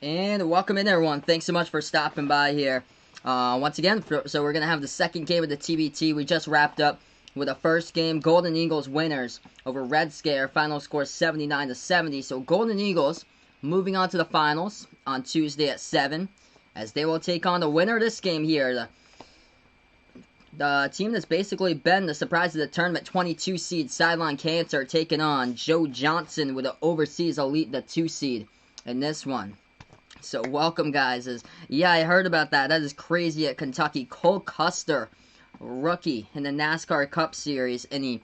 And welcome in, everyone. Thanks so much for stopping by here. Once again, so we're going to have the second game of the TBT. We just wrapped up with the first game. Golden Eagles winners over Red Scare. Final score 79-70. So Golden Eagles moving on to the finals on Tuesday at 7. As they will take on the winner of this game here. The team that's basically been the surprise of the tournament, 22 seed Sideline Cancer, taking on Joe Johnson with the Overseas Elite, the 2 seed in this one. So welcome, guys. Yeah, I heard about that. That is crazy at Kentucky. Cole Custer, rookie in the NASCAR Cup Series, and he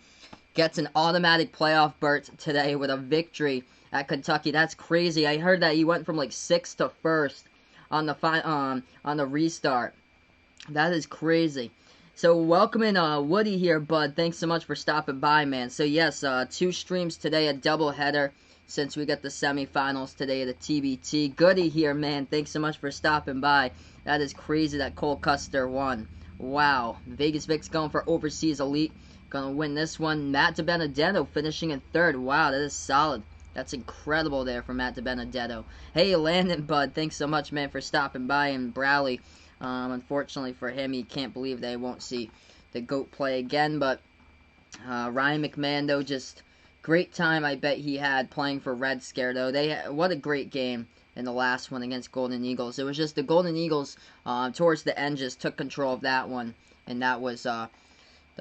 gets an automatic playoff berth today with a victory at Kentucky. That's crazy. I heard that he went from like 6th to 1st on the restart. That is crazy. So welcome in Woody here, bud. Thanks so much for stopping by, man. So yes, 2 streams today, a doubleheader since we got the semifinals today of the TBT. Goody here, man. Thanks so much for stopping by. That is crazy that Cole Custer won. Wow. Vegas Vic's going for Overseas Elite. Gonna win this one. Matt DiBenedetto finishing in 3rd. Wow, that is solid. That's incredible there for Matt DiBenedetto. Hey, Landon, bud. Thanks so much, man, for stopping by. And Browley, unfortunately for him, he can't believe they won't see the GOAT play again. But Ryan McMahon, though, just great time I bet he had playing for Red Scare, though. What a great game in the last one against Golden Eagles. It was just the Golden Eagles, towards the end, just took control of that one. And that was the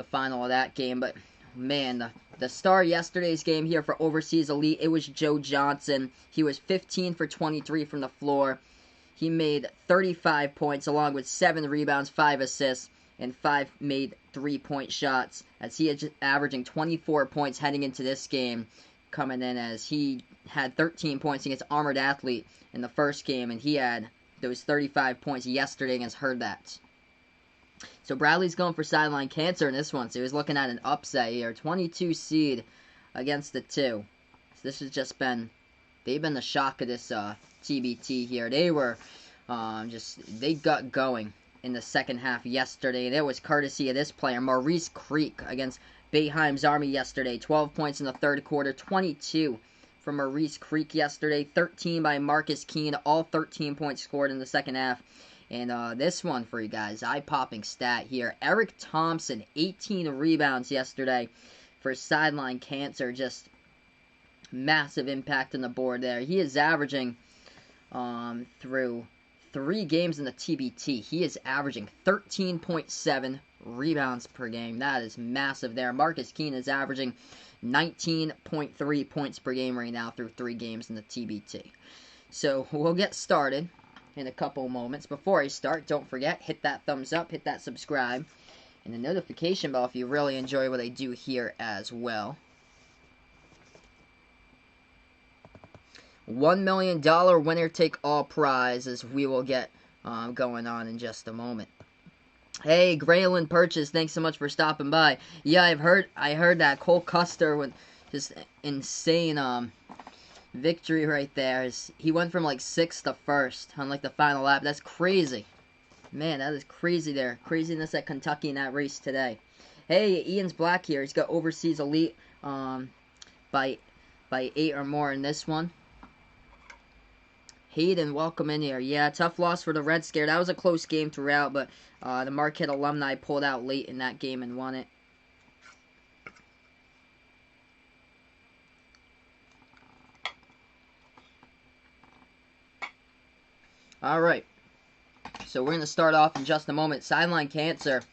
final of that game. But, man, the star yesterday's game here for Overseas Elite, it was Joe Johnson. He was 15 for 23 from the floor. He made 35 points along with 7 rebounds, 5 assists, and 5 made 3-point shots, as he is averaging 24 points heading into this game, coming in as he had 13 points against Armored Athlete in the first game, and he had those 35 points yesterday against Herdats. So Bradley's going for Sideline Cancer in this one, so he was looking at an upset here. 22 seed against the 2. So this has just been, they've been the shock of this TBT here. They were they got going in the second half yesterday, and it was courtesy of this player, Maurice Creek, against Bayheim's Army yesterday. 12 points in the 3rd quarter, 22 from Maurice Creek yesterday, 13 by Marcus Keene, all 13 points scored in the second half. And this one for you guys, eye-popping stat here. Eric Thompson, 18 rebounds yesterday for Sideline Cancer. Just massive impact on the board there. He is averaging, through 3 games in the TBT, he is averaging 13.7 rebounds per game. That is massive there. Marcus Keene is averaging 19.3 points per game right now through 3 games in the TBT. So we'll get started in a couple moments. Before I start, don't forget, hit that thumbs up, hit that subscribe, and the notification bell if you really enjoy what I do here as well. $1 million winner-take-all prize, as we will get going on in just a moment. Hey, Graylin Purchase, thanks so much for stopping by. Yeah, I heard that Cole Custer with just insane victory right there. He went from like 6th to 1st on like the final lap. That's crazy. Man, that is crazy there. Craziness at Kentucky in that race today. Hey, Ian's Black here. He's got Overseas Elite by 8 or more in this one. Hayden, welcome in here. Yeah, tough loss for the Red Scare. That was a close game throughout, but the Marquette alumni pulled out late in that game and won it. Alright, so we're going to start off in just a moment. Sideline Cancer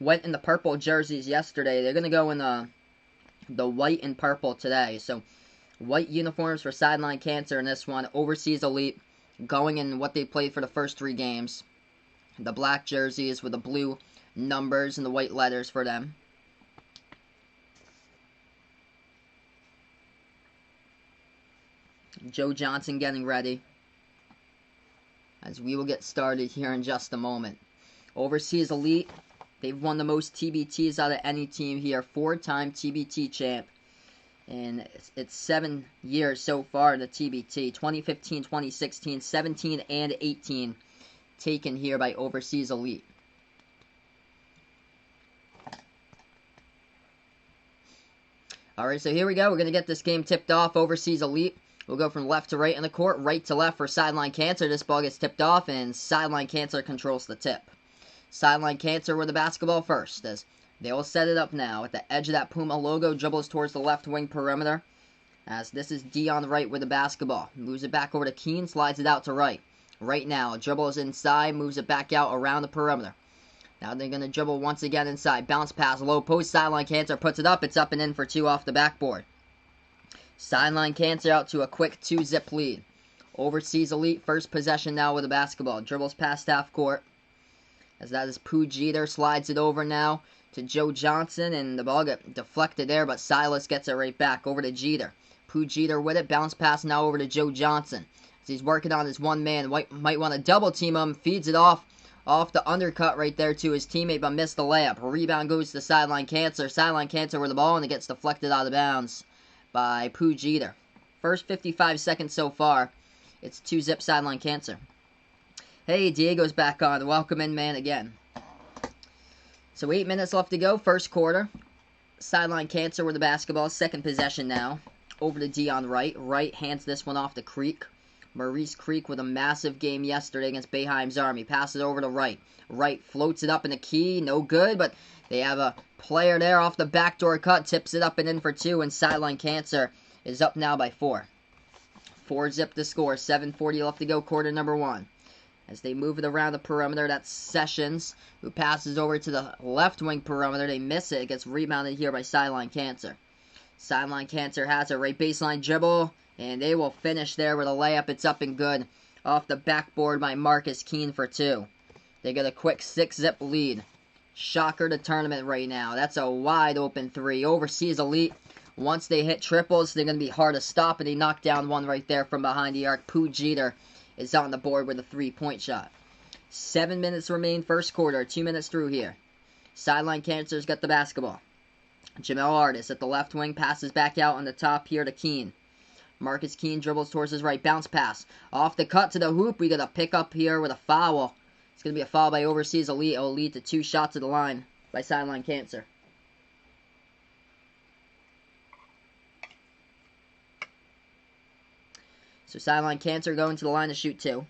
went in the purple jerseys yesterday. They're going to go in the white and purple today. So, white uniforms for Sideline Cancer in this one. Overseas Elite going in what they played for the first 3 games. The black jerseys with the blue numbers and the white letters for them. Joe Johnson getting ready, as we will get started here in just a moment. Overseas Elite, they've won the most TBTs out of any team here. 4-time TBT champ. And it's 7 years so far in the TBT. 2015, 2016, 17, and 18 taken here by Overseas Elite. Alright, so here we go. We're going to get this game tipped off. Overseas Elite We'll go from left to right in the court, right to left for Sideline Cancer. This ball gets tipped off, and Sideline Cancer controls the tip. Sideline Cancer with the basketball first, as they will set it up now. At the edge of that Puma logo, dribbles towards the left wing perimeter. As this is D on the right with the basketball. Moves it back over to Keen, slides it out to right. Right now, dribbles inside, moves it back out around the perimeter. Now they're going to dribble once again inside. Bounce pass, low post, Sideline Cancer puts it up. It's up and in for 2 off the backboard. Sideline Cancer out to a quick 2-zip lead. Overseas Elite, first possession now with the basketball. Dribbles past half court. As that is Pooh Jeter, slides it over now to Joe Johnson. And the ball got deflected there, but Silas gets it right back over to Jeter. Pooh Jeter with it. Bounce pass now over to Joe Johnson. As he's working on his one man. Might want to double team him. Feeds it off the undercut right there to his teammate, but missed the layup. Rebound goes to Sideline Cancer. Sideline Cancer with the ball, and it gets deflected out of bounds by Pooh Jeter. First 55 seconds so far. It's 2-zip Sideline Cancer. Hey, Diego's back on. Welcome in, man, again. So 8 minutes left to go, first quarter. Sideline Cancer with the basketball. Second possession now. Over to D on right. Right hands this one off to Creek. Maurice Creek with a massive game yesterday against Boeheim's Army. Passes over to right. Right floats it up in the key. No good, but they have a player there off the backdoor cut. Tips it up and in for 2, and Sideline Cancer is up now by 4. 4-zip the score. 7:40 left to go, quarter number 1. As they move it around the perimeter, that's Sessions, who passes over to the left wing perimeter. They miss it. It gets rebounded here by Sideline Cancer. Sideline Cancer has a right baseline dribble, and they will finish there with a layup. It's up and good. Off the backboard by Marcus Keene for 2. They get a quick 6-zip lead. Shocker to tournament right now. That's a wide open 3. Overseas Elite, once they hit triples, they're going to be hard to stop, and they knock down one right there from behind the arc. Pooh Jeter is on the board with a 3-point shot. 7 minutes remain first quarter. 2 minutes through here. Sideline Cancer's got the basketball. Jamel Artis at the left wing, passes back out on the top here to Keene. Marcus Keene dribbles towards his right. Bounce pass. Off the cut to the hoop. We got a pick up here with a foul. It's going to be a foul by Overseas Elite. It will lead to 2 shots at the line by Sideline Cancer. So Sideline Cancer going to the line to shoot 2.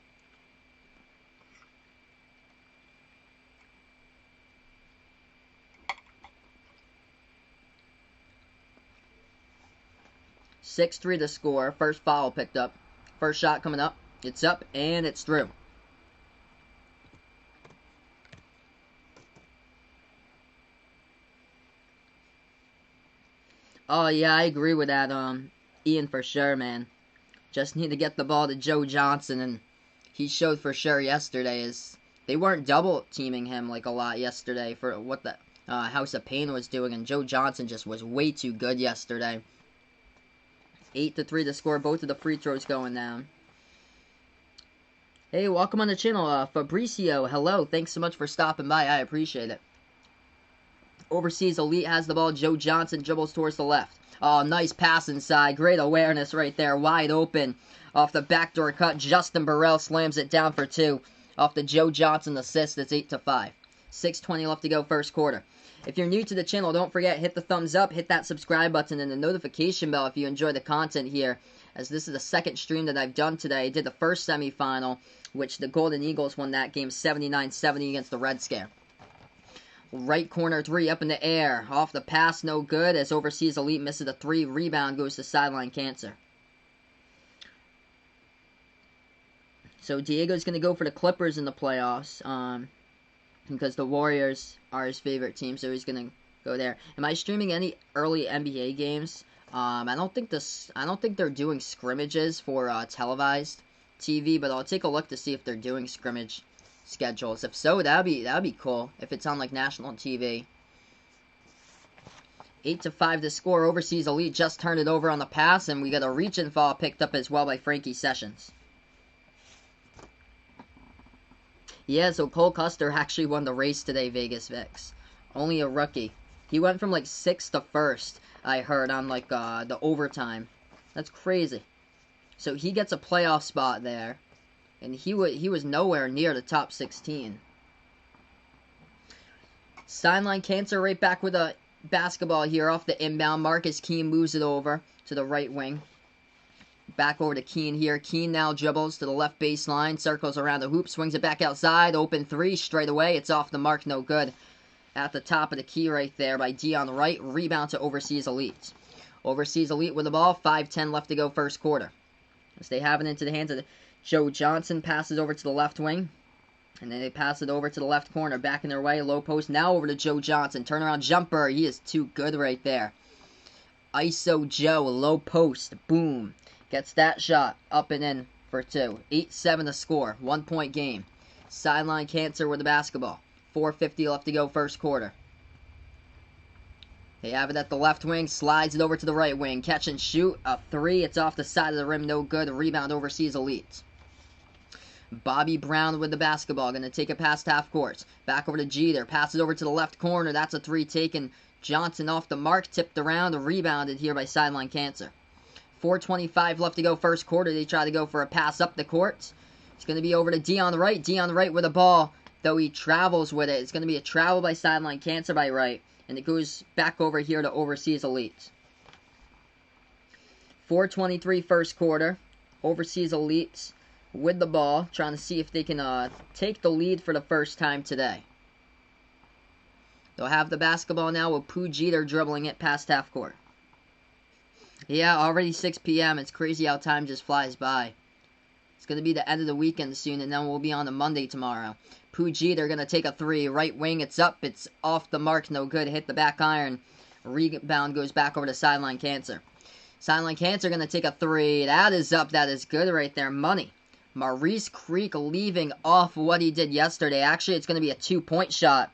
(6-3) to score. First foul picked up. First shot coming up. It's up and it's through. Oh yeah, I agree with that, Ian, for sure, man. Just need to get the ball to Joe Johnson, and he showed for sure yesterday is they weren't double teaming him like a lot yesterday for what the House of Pain was doing, and Joe Johnson just was way too good yesterday. 8-3 to score. Both of the free throws going down. Hey, welcome on the channel, Fabricio. Hello, thanks so much for stopping by. I appreciate it. Overseas Elite has the ball. Joe Johnson dribbles towards the left. Oh, nice pass inside. Great awareness right there. Wide open. Off the backdoor cut, Justin Burrell slams it down for 2. Off the Joe Johnson assist, it's 8-5. 6:20 left to go first quarter. If you're new to the channel, don't forget, hit the thumbs up, hit that subscribe button, and the notification bell if you enjoy the content here, as this is the second stream that I've done today. I did the first semifinal, which the Golden Eagles won that game 79-70 against the Red Scare. Right corner 3 up in the air. Off the pass, no good, as Overseas Elite misses a 3. Rebound goes to Sideline Cancer. So Diego's going to go for the Clippers in the playoffs, because the Warriors are his favorite team, so he's going to go there. Am I streaming any early NBA games? I don't think they're doing scrimmages for televised TV, but I'll take a look to see if they're doing scrimmage schedules. If so, that'd be cool if it's on like national TV. 8-5 to score. Overseas Elite just turned it over on the pass, and we got a reach and fall picked up as well by Frankie Sessions. Yeah, so Cole Custer actually won the race today, Vegas Vix. Only a rookie. He went from like 6th to 1st, I heard, on like the overtime. That's crazy. So he gets a playoff spot there, and he was nowhere near the top 16. Sideline Cancer right back with a basketball here off the inbound. Marcus Keene moves it over to the right wing. Back over to Keane here. Keane now dribbles to the left baseline, circles around the hoop, swings it back outside, open three, straight away. It's off the mark, no good. At the top of the key right there by Dion Wright. Rebound to Overseas Elite. Overseas Elite with the ball. 5:10 left to go first quarter. As they have it into the hands of Joe Johnson. Passes over to the left wing. And then they pass it over to the left corner. Back in their way. Low post. Now over to Joe Johnson. Turnaround jumper. He is too good right there. ISO Joe. Low post. Boom. Gets that shot. Up and in for two. 8-7 to score. 1 point game. Sideline Cancer with the basketball. 4:50 left to go first quarter. They have it at the left wing. Slides it over to the right wing. Catch and shoot. A three. It's off the side of the rim. No good. Rebound Overseas Elite. Bobby Brown with the basketball. Going to take it past half court. Back over to Jeter. Passes over to the left corner. That's a three taken. Johnson off the mark. Tipped around. Rebounded here by Sideline Cancer. 4:25 left to go first quarter. They try to go for a pass up the court. It's going to be over to Dion Wright. Dion Wright with the ball. Though he travels with it. It's going to be a travel by Sideline Cancer by Wright. And it goes back over here to Overseas Elite. 4:23 first quarter. Overseas Elite with the ball. Trying to see if they can take the lead for the first time today. They'll have the basketball now with Pooh Jeter dribbling it past half court. Yeah, already 6 p.m. It's crazy how time just flies by. It's going to be the end of the weekend soon, and then we'll be on to Monday tomorrow. Pooh Jeter going to take a three. Right wing, it's up. It's off the mark. No good. Hit the back iron. Rebound goes back over to Sideline Cancer. Sideline Cancer going to take a three. That is up. That is good right there. Money. Maurice Creek leaving off what he did yesterday. Actually, it's going to be a 2-point shot.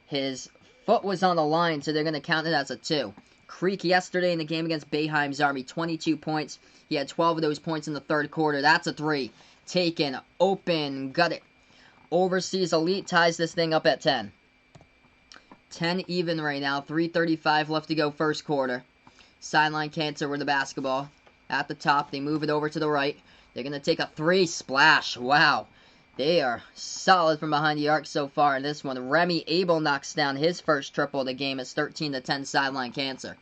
His foot was on the line, so they're going to count it as a 2. Creek yesterday in the game against Boeheim's Army, 22 points. He had 12 of those points in the third quarter. That's a 3. Taken. Open. Got it. Overseas Elite ties this thing up at 10. 10 even right now. 3:35 left to go first quarter. Sideline Cancer with the basketball. At the top, they move it over to the right. They're going to take a 3. Splash. Wow. They are solid from behind the arc so far in this one. Remy Abel knocks down his first triple of the game. It's 13-10 Sideline Cancer.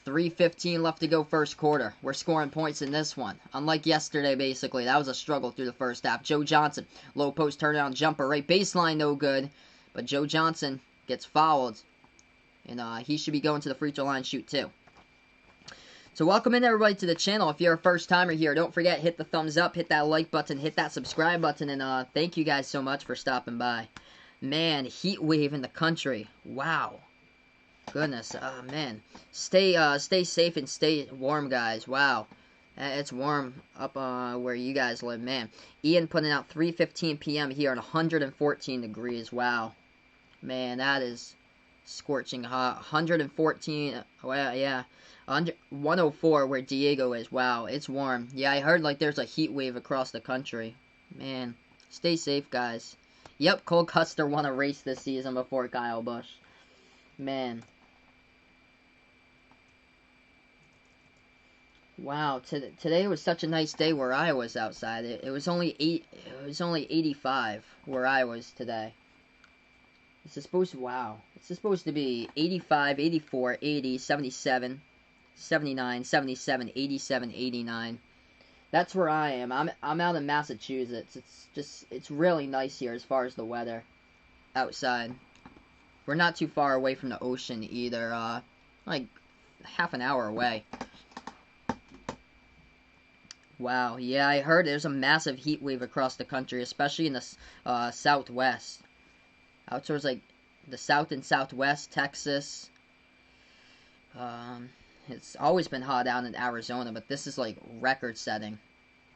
3:15 left to go first quarter. We're scoring points in this one. Unlike yesterday, basically. That was a struggle through the first half. Joe Johnson, low post turnaround jumper. Right baseline, no good. But Joe Johnson gets fouled. And he should be going to the free throw line shoot too. So welcome in everybody to the channel. If you're a first timer here, don't forget, hit the thumbs up, hit that like button, hit that subscribe button, and thank you guys so much for stopping by. Man, heat wave in the country. Wow. Goodness, man. Stay safe and stay warm, guys. Wow. It's warm up where you guys live, man. Ian putting out 3:15 p.m. here at 114 degrees. Wow. Man, that is scorching hot. 114, well, yeah. 104 where Diego is. Wow, it's warm. Yeah, I heard like there's a heat wave across the country. Man, stay safe, guys. Yep, Cole Custer won a race this season before Kyle Busch. Man. Wow, today was such a nice day where I was outside. It was only 85 where I was today. This is supposed to, wow. This is supposed to be 85, 84, 80, 77, 79, 77, 87, 89. That's where I am. I'm out in Massachusetts. It's really nice here as far as the weather outside. We're not too far away from the ocean either. Like half an hour away. Wow, yeah, I heard there's a massive heat wave across the country, especially in the southwest. Out towards like the south and southwest, Texas. It's always been hot out in Arizona, but this is like record setting.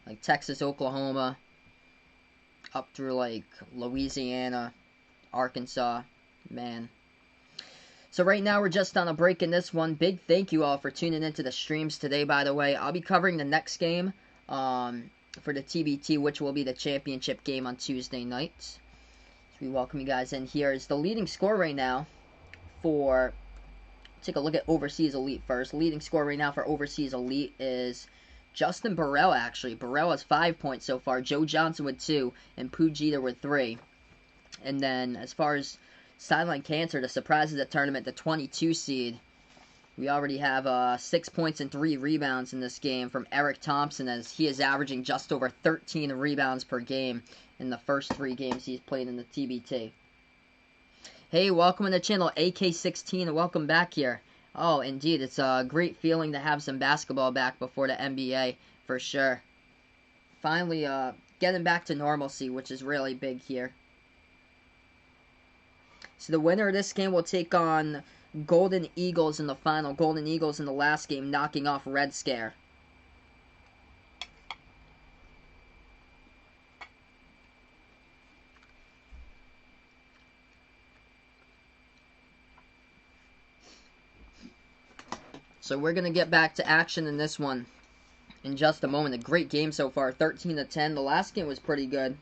Like Texas, Oklahoma, up through like Louisiana, Arkansas, man. So right now we're just on a break in this one. Big thank you all for tuning into the streams today, by the way. I'll be covering the next game for the TBT, which will be the championship game on Tuesday night. So we welcome you guys in here. Is the leading score right now for, take a look at Overseas Elite first. Leading score right now for Overseas Elite is Justin Burrell, actually. Burrell has 5 points so far. Joe Johnson with 2, and Pooh Jeter with 3. And then as far as Sideline Cancer, the surprise of the tournament, the 22 seed, We already have 6 points and 3 rebounds in this game from Eric Thompson, as he is averaging just over 13 rebounds per game in the first 3 games he's played in the TBT. Hey, welcome to the channel, AK16, and welcome back here. Oh, indeed, it's a great feeling to have some basketball back before the NBA, for sure. Finally, getting back to normalcy, which is really big here. So the winner of this game will take on Golden Eagles in the final. Golden Eagles in the last game, knocking off Red Scare. So we're going to get back to action in this one in just a moment. A great game so far, 13-10. The last game was pretty good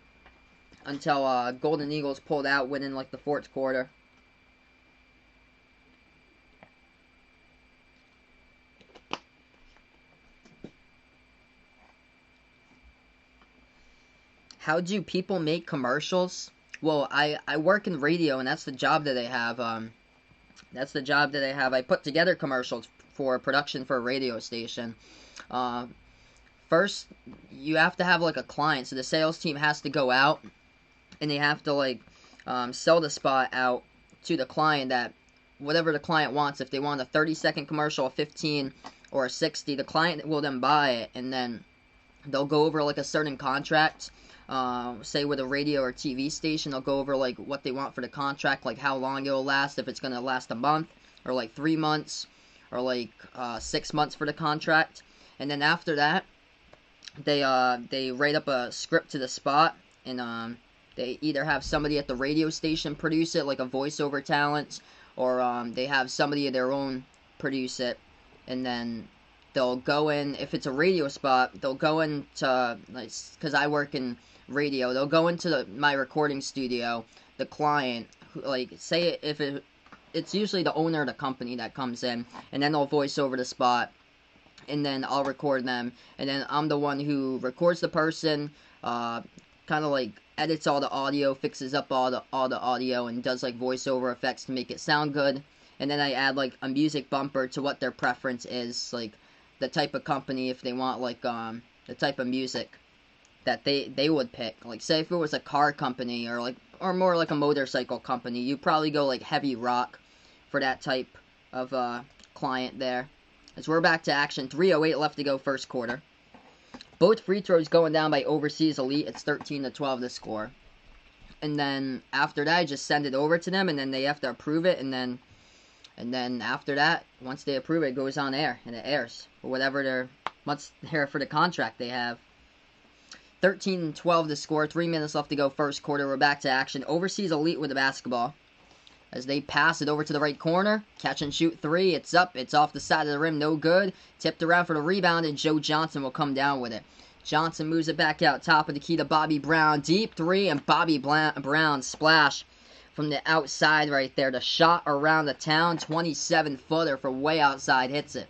until Golden Eagles pulled out, winning like the 4th quarter. How do people make commercials? Well, I work in radio, and that's the job that I have. That's the job that I have. I put together commercials for production for a radio station. First, you have to have like a client, so the sales team has to go out, and they have to like sell the spot out to the client, that whatever the client wants. If they want a 30-second commercial, a 15, or a 60, the client will then buy it, and then they'll go over like a certain contract. Say with a radio or TV station, they'll go over like what they want for the contract, like how long it'll last, if it's going to last a month, or like 3 months, or like 6 months for the contract. And then after that, they write up a script to the spot, and they either have somebody at the radio station produce it, like a voiceover talent, or they have somebody of their own produce it, and then they'll go in. If it's a radio spot, they'll go into, like, because I work in radio, they'll go into my recording studio, the client, like, say if it's usually the owner of the company that comes in, and then they'll voice over the spot, and then I'll record them, and then I'm the one who records the person, kind of like edits all the audio, fixes up all the audio, and does like voiceover effects to make it sound good, and then I add like a music bumper to what their preference is, like the type of company, if they want like the type of music that they would pick. Like say if it was a car company, or more like a motorcycle company, you probably go like heavy rock for that type of client there. As we're back to action, 3:08 left to go, first quarter. Both free throws going down by Overseas Elite. It's 13-12 the score. And then after that, I just send it over to them, and then they have to approve it, and then after that, once they approve it, it goes on air, and it airs for whatever what's there for the contract they have. 13-12 the score, 3 minutes left to go, first quarter. We're back to action. Overseas Elite with the basketball, as they pass it over to the right corner. Catch and shoot 3. It's up. It's off the side of the rim. No good. Tipped around for the rebound, and Joe Johnson will come down with it. Johnson moves it back out top of the key to Bobby Brown. Deep 3, and Bobby Brown splash from the outside right there. The shot around the town. 27-footer for way outside. Hits it.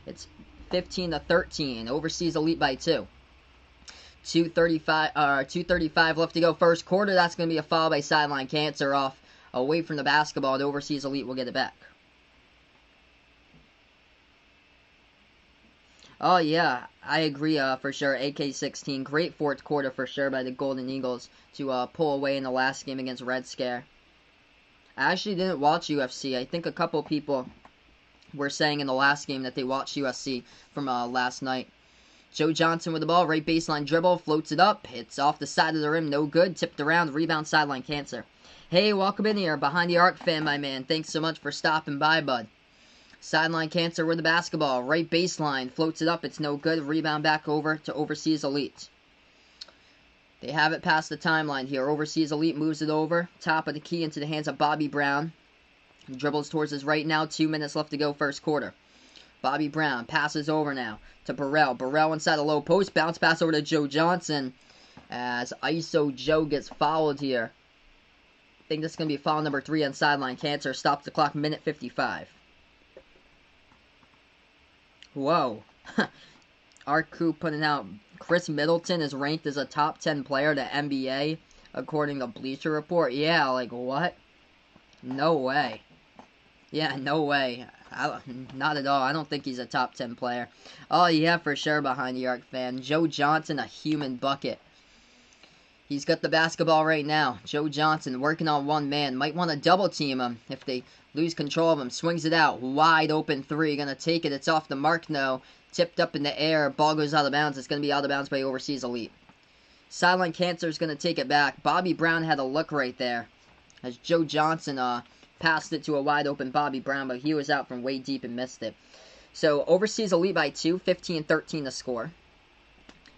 It's 15-13. Overseas Elite by 2. 2:35 left to go, first quarter. That's going to be a foul by Sideline Cancer off away from the basketball, and Overseas Elite will get it back. Oh yeah, I agree for sure. AK16, great 4th quarter for sure by the Golden Eagles to pull away in the last game against Red Scare. I actually didn't watch UFC. I think a couple people were saying in the last game that they watched UFC from last night. Joe Johnson with the ball, right baseline dribble, floats it up, hits off the side of the rim, no good, tipped around, rebound, Sideline Cancer. Hey, welcome in here, Behind the Arc fan, my man. Thanks so much for stopping by, bud. Sideline Cancer with the basketball, right baseline, floats it up, it's no good, rebound back over to Overseas Elite. They have it past the timeline here. Overseas Elite moves it over, top of the key into the hands of Bobby Brown. He dribbles towards his right now, 2 minutes left to go, first quarter. Bobby Brown passes over now to Burrell. Burrell inside the low post. Bounce pass over to Joe Johnson as ISO Joe gets fouled here. I think this is going to be foul number 3 on Sideline Cancer. Stops the clock, minute 55. Whoa. Our crew putting out Chris Middleton is ranked as a top 10 player at the NBA, according to Bleacher Report. Yeah, like what? No way. Yeah, no way. Not at all. I don't think he's a top 10 player. Oh, yeah, for sure behind the arc fan. Joe Johnson, a human bucket. He's got the basketball right now. Joe Johnson working on one man. Might want to double team him if they lose control of him. Swings it out. Wide open three. Going to take it. It's off the mark now. Tipped up in the air. Ball goes out of bounds. It's going to be out of bounds by Overseas Elite. Sideline Cancer is going to take it back. Bobby Brown had a look right there as Joe Johnson passed it to a wide open Bobby Brown, but he was out from way deep and missed it. So Overseas Elite by 2, 15-13 the score.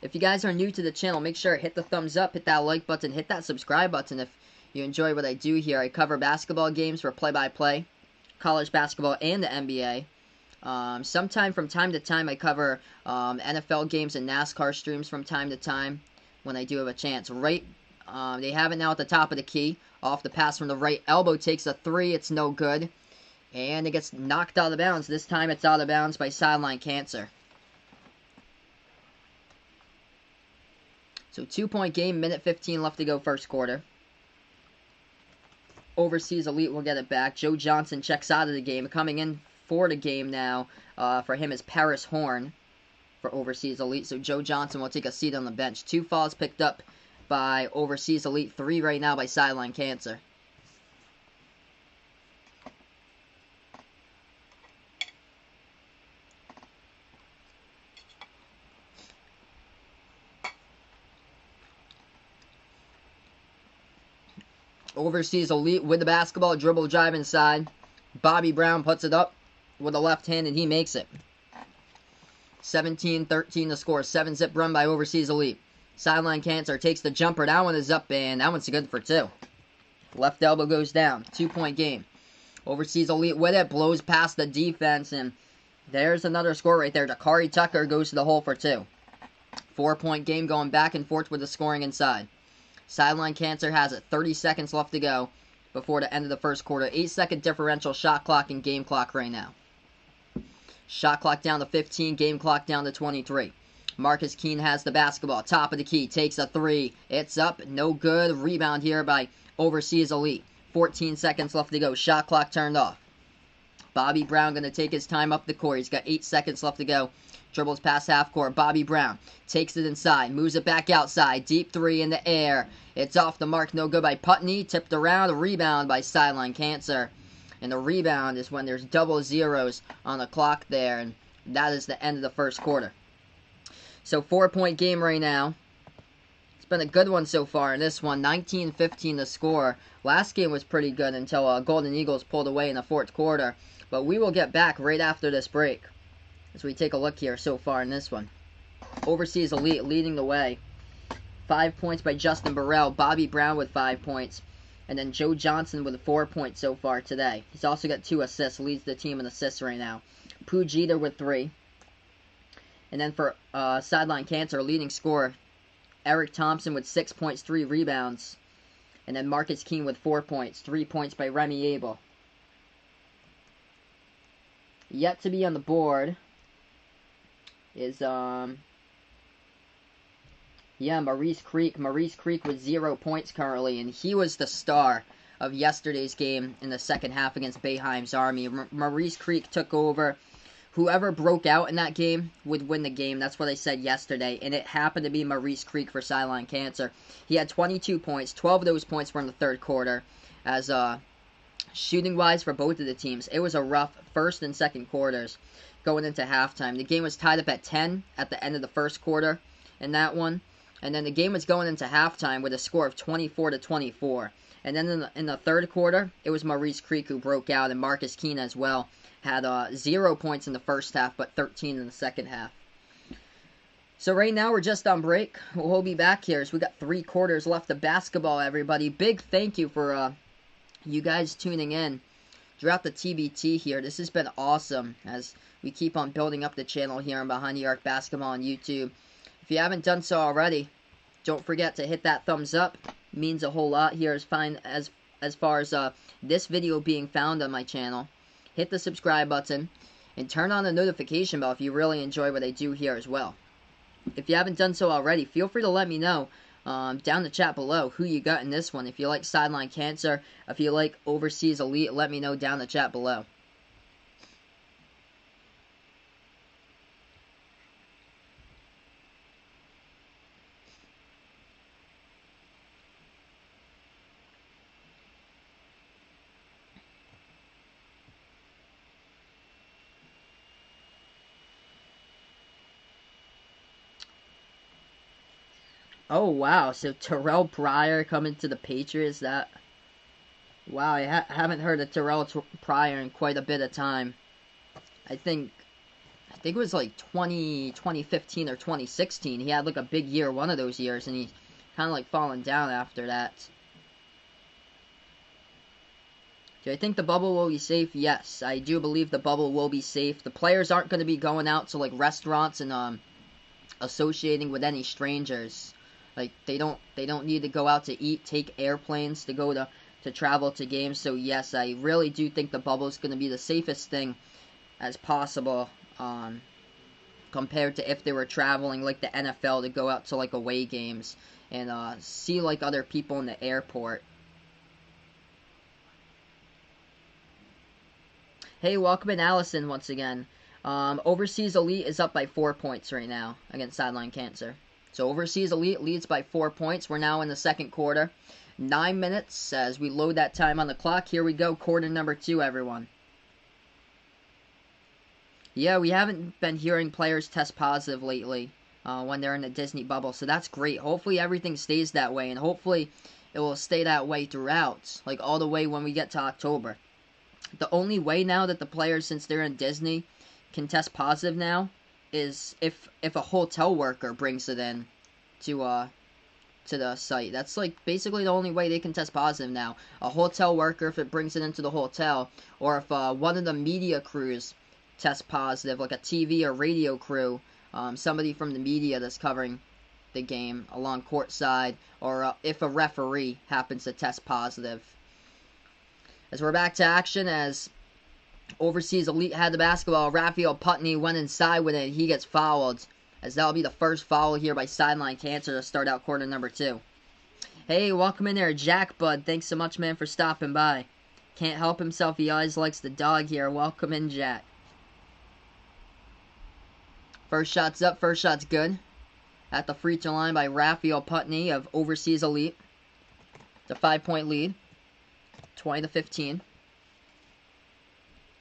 If you guys are new to the channel, make sure to hit the thumbs up, hit that like button, hit that subscribe button if you enjoy what I do here. I cover basketball games for play-by-play, college basketball, and the NBA. Sometime from time to time, I cover NFL games and NASCAR streams from time to time when I do have a chance. They have it now at the top of the key. Off the pass from the right elbow, takes a three. It's no good. And it gets knocked out of bounds. This time it's out of bounds by Sideline Cancer. So 2-point game, minute 15 left to go first quarter. Overseas Elite will get it back. Joe Johnson checks out of the game. Coming in for the game now for him is Paris Horn for Overseas Elite. So Joe Johnson will take a seat on the bench. 2 fouls picked up by Overseas Elite. 3 right now by Sideline Cancer. Overseas Elite with the basketball, dribble drive inside. Bobby Brown puts it up with the left hand and he makes it. 17-13 the score. 7-zip run by Overseas Elite. Sideline Cancer takes the jumper. That one is up and that one's good for 2. Left elbow goes down. 2-point game. Overseas Elite with it. Blows past the defense and there's another score right there. Dakari Tucker goes to the hole for 2. 4-point game going back and forth with the scoring inside. Sideline Cancer has it. 30 seconds left to go before the end of the first quarter. 8-second differential shot clock and game clock right now. Shot clock down to 15. Game clock down to 23. Marcus Keene has the basketball. Top of the key. Takes a 3. It's up. No good. Rebound here by Overseas Elite. 14 seconds left to go. Shot clock turned off. Bobby Brown going to take his time up the court. He's got 8 seconds left to go. Dribbles past half court. Bobby Brown takes it inside. Moves it back outside. Deep 3 in the air. It's off the mark. No good by Putney. Tipped around. Rebound by Sideline Cancer. And the rebound is when there's double zeros on the clock there. And that is the end of the first quarter. So 4-point game right now. It's been a good one so far in this one. 19-15 the score. Last game was pretty good until Golden Eagles pulled away in the fourth quarter. But we will get back right after this break as we take a look here so far in this one. Overseas Elite leading the way. 5 points by Justin Burrell. Bobby Brown with 5 points. And then Joe Johnson with 4 points so far today. He's also got 2 assists. Leads the team in assists right now. Pujita with 3. And then for Sideline Cancer, leading scorer, Eric Thompson with 6 points, 3 rebounds. And then Marcus Keene with 4 points. 3 points by Remy Abel. Yet to be on the board is Maurice Creek. Maurice Creek with 0 points currently, and he was the star of yesterday's game in the second half against Boeheim's Army. Maurice Creek took over. Whoever broke out in that game would win the game. That's what I said yesterday, and it happened to be Maurice Creek for Sideline Cancer. He had 22 points. 12 of those points were in the third quarter. As shooting-wise for both of the teams, it was a rough first and second quarters going into halftime. The game was tied up at 10 at the end of the first quarter in that one. And then the game was going into halftime with a score of 24-24. And then in the third quarter, it was Maurice Creek who broke out, and Marcus Keene as well. Had 0 points in the first half, but 13 in the second half. So right now, we're just on break. We'll be back here. So we got 3 quarters left of basketball, everybody. Big thank you for you guys tuning in throughout the TBT here. This has been awesome as we keep on building up the channel here on Behind the Arc Basketball on YouTube. If you haven't done so already, don't forget to hit that thumbs up. It means a whole lot here as far as this video being found on my channel. Hit the subscribe button and turn on the notification bell if you really enjoy what I do here as well. If you haven't done so already, feel free to let me know down the chat below who you got in this one. If you like Sideline Cancer, if you like Overseas Elite, let me know down the chat below. Oh, wow. So Terrell Pryor coming to the Patriots. Wow, I haven't heard of Terrell Pryor in quite a bit of time. I think it was like 2015 or 2016. He had like a big year one of those years, and he kind of like fallen down after that. Do I think the bubble will be safe? Yes, I do believe the bubble will be safe. The players aren't going to be going out to like restaurants and associating with any strangers. Like they don't need to go out to eat, take airplanes to go to travel to games. So yes, I really do think the bubble is going to be the safest thing as possible. Compared to if they were traveling like the NFL to go out to like away games and see like other people in the airport. Hey, welcome in Allison once again. Overseas Elite is up by 4 points right now against Sideline Cancer. So Overseas Elite leads by 4 points. We're now in the second quarter. 9 minutes as we load that time on the clock. Here we go, quarter number 2, everyone. Yeah, we haven't been hearing players test positive lately when they're in the Disney bubble, so that's great. Hopefully everything stays that way, and hopefully it will stay that way throughout, like all the way when we get to October. The only way now that the players, since they're in Disney, can test positive now is if a hotel worker brings it in to the site. That's like basically the only way they can test positive now. A hotel worker, if it brings it into the hotel, or if one of the media crews test positive, like a TV or radio crew, somebody from the media that's covering the game along courtside, or if a referee happens to test positive. As we're back to action, as Overseas Elite had the basketball, Raphael Putney went inside with it. He gets fouled, as that'll be the first foul here by Sideline Cancer to start out quarter number 2. Hey, welcome in there, Jack Bud. Thanks so much, man, for stopping by. Can't help himself. He always likes the dog here. Welcome in, Jack. First shot's up. First shot's good. At the free throw line by Raphael Putney of Overseas Elite. It's a 5-point lead. 20-15.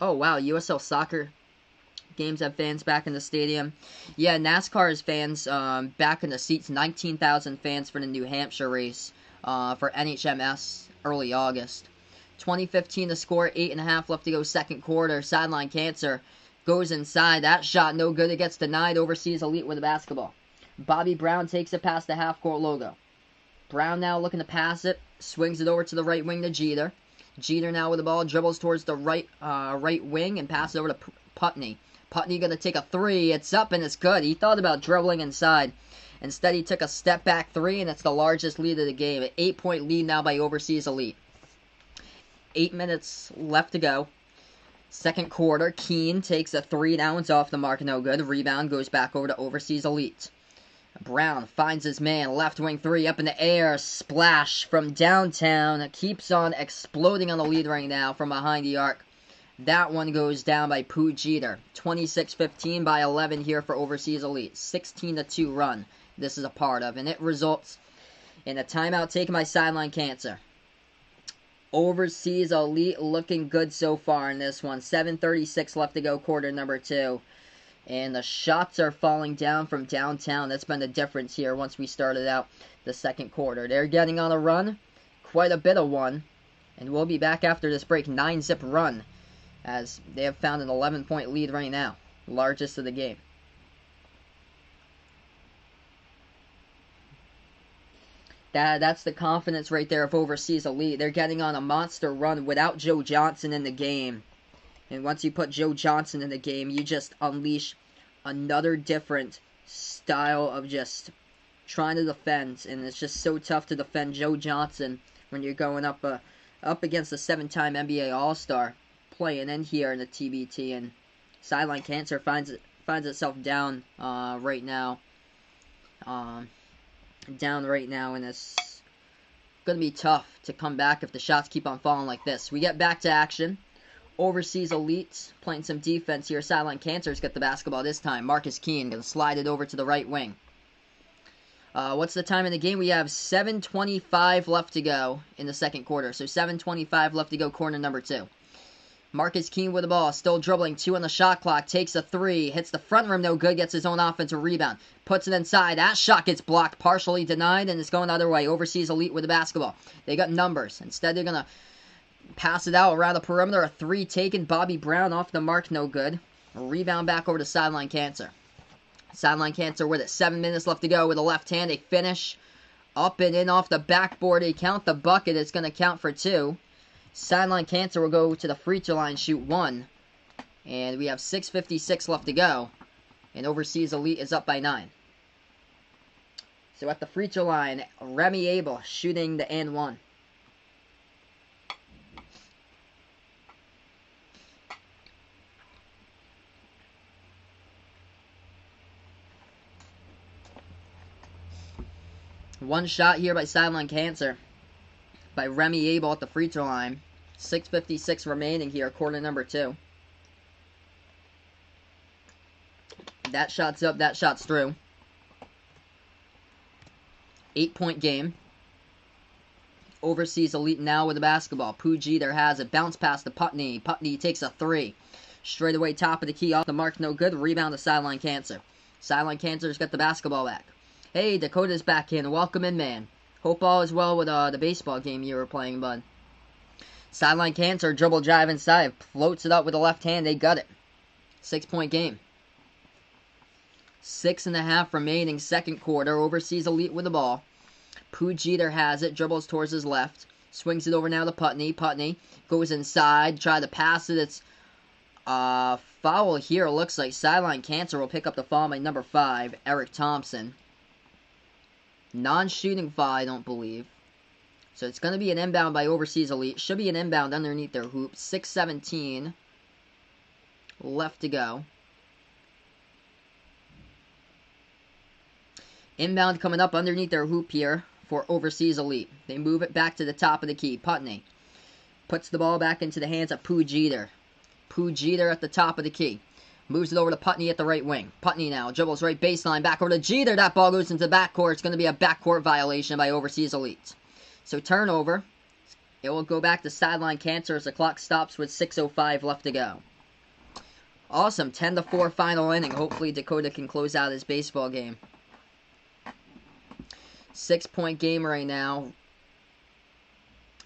Oh, wow. USL Soccer games have fans back in the stadium. Yeah, NASCAR's fans back in the seats. 19,000 fans for the New Hampshire race for NHMS early August. 20-15 to score. 8.5 left to go second quarter. Sideline Cancer goes inside. That shot no good. It gets denied. Overseas Elite with the basketball. Bobby Brown takes it past the half-court logo. Brown now looking to pass it. Swings it over to the right wing to Jeter. Jeter now with the ball. Dribbles towards the right wing and passes over to Putney. Putney going to take a 3. It's up and it's good. He thought about dribbling inside. Instead, he took a step-back 3, and it's the largest lead of the game. An 8-point lead now by Overseas Elite. 8 minutes left to go. Second quarter, Keene takes a 3. That one's off the mark, no good. Rebound goes back over to Overseas Elite. Brown finds his man, left wing 3, up in the air, splash from downtown. It keeps on exploding on the lead right now from behind the arc. That one goes down by Pooh Jeter. 26-15 by 11 here for Overseas Elite. 16-2 run this is a part of, and it results in a timeout taken by Sideline Cancer. Overseas Elite looking good so far in this one. 7:36 left to go, quarter number 2. And the shots are falling down from downtown. That's been the difference here once we started out the second quarter. They're getting on a run. Quite a bit of one. And we'll be back after this break. 9-zip run. As they have found an 11-point lead right now. Largest of the game. That's the confidence right there of Overseas Elite. They're getting on a monster run without Joe Johnson in the game. And once you put Joe Johnson in the game, you just unleash another different style of just trying to defend. And it's just so tough to defend Joe Johnson when you're going up against a 7-time NBA All-Star playing in here in the TBT. And Sideline Cancer finds itself down right now. Down right now, and it's going to be tough to come back if the shots keep on falling like this. We get back to action. Overseas Elite playing some defense here. Sideline Cancers get the basketball this time. Marcus Keene going to slide it over to the right wing. What's the time in the game? We have 7:25 left to go in the second quarter. So 7:25 left to go, quarter number 2. Marcus Keene with the ball, still dribbling, 2 on the shot clock, takes a 3, hits the front rim, no good, gets his own offensive rebound, puts it inside, that shot gets blocked, partially denied, and it's going the other way. Overseas Elite with the basketball. They got numbers. Instead, they're going to pass it out around the perimeter, a 3 taken, Bobby Brown off the mark, no good. Rebound back over to Sideline Cancer. Sideline Cancer with it, 7 minutes left to go with a left hand, they finish, up and in off the backboard, they count the bucket, it's going to count for 2. Sideline Cancer will go to the free throw line, shoot 1. And we have 6:56 left to go. And Overseas Elite is up by 9. So at the free throw line, Remy Abel shooting the and 1. One shot here by Sideline Cancer. By Remy Abel at the free throw line. 6:56 remaining here, quarter number 2. That shot's up, that shot's through. 8-point game. Overseas Elite now with the basketball. Pooji there has it. Bounce pass to Putney. Putney takes a 3. Straight away, top of the key, off the mark, no good. Rebound to Sideline Cancer. Sideline Cancer's got the basketball back. Hey, Dakota's back in. Welcome in, man. Hope all is well with the baseball game you were playing, bud. Sideline Cancer, dribble drive inside. Floats it up with the left hand. They got it. 6-point game. 6.5 remaining, second quarter. Overseas Elite with the ball. Pooji there has it. Dribbles towards his left. Swings it over now to Putney. Putney goes inside. Try to pass it. It's foul here. Looks like Sideline Cancer will pick up the foul by number 5, Eric Thompson. Non-shooting foul, I don't believe. So it's going to be an inbound by Overseas Elite. Should be an inbound underneath their hoop. 6:17 left to go. Inbound coming up underneath their hoop here for Overseas Elite. They move it back to the top of the key. Putney puts the ball back into the hands of Poojeter. Poojeter at the top of the key. Moves it over to Putney at the right wing. Putney now dribbles right baseline back over to Jeter. That ball goes into the backcourt. It's going to be a backcourt violation by Overseas Elite. So turnover. It will go back to Sideline Cancer as the clock stops with 6:05 left to go. Awesome. 10-4 final inning. Hopefully Dakota can close out his baseball game. 6-point game right now.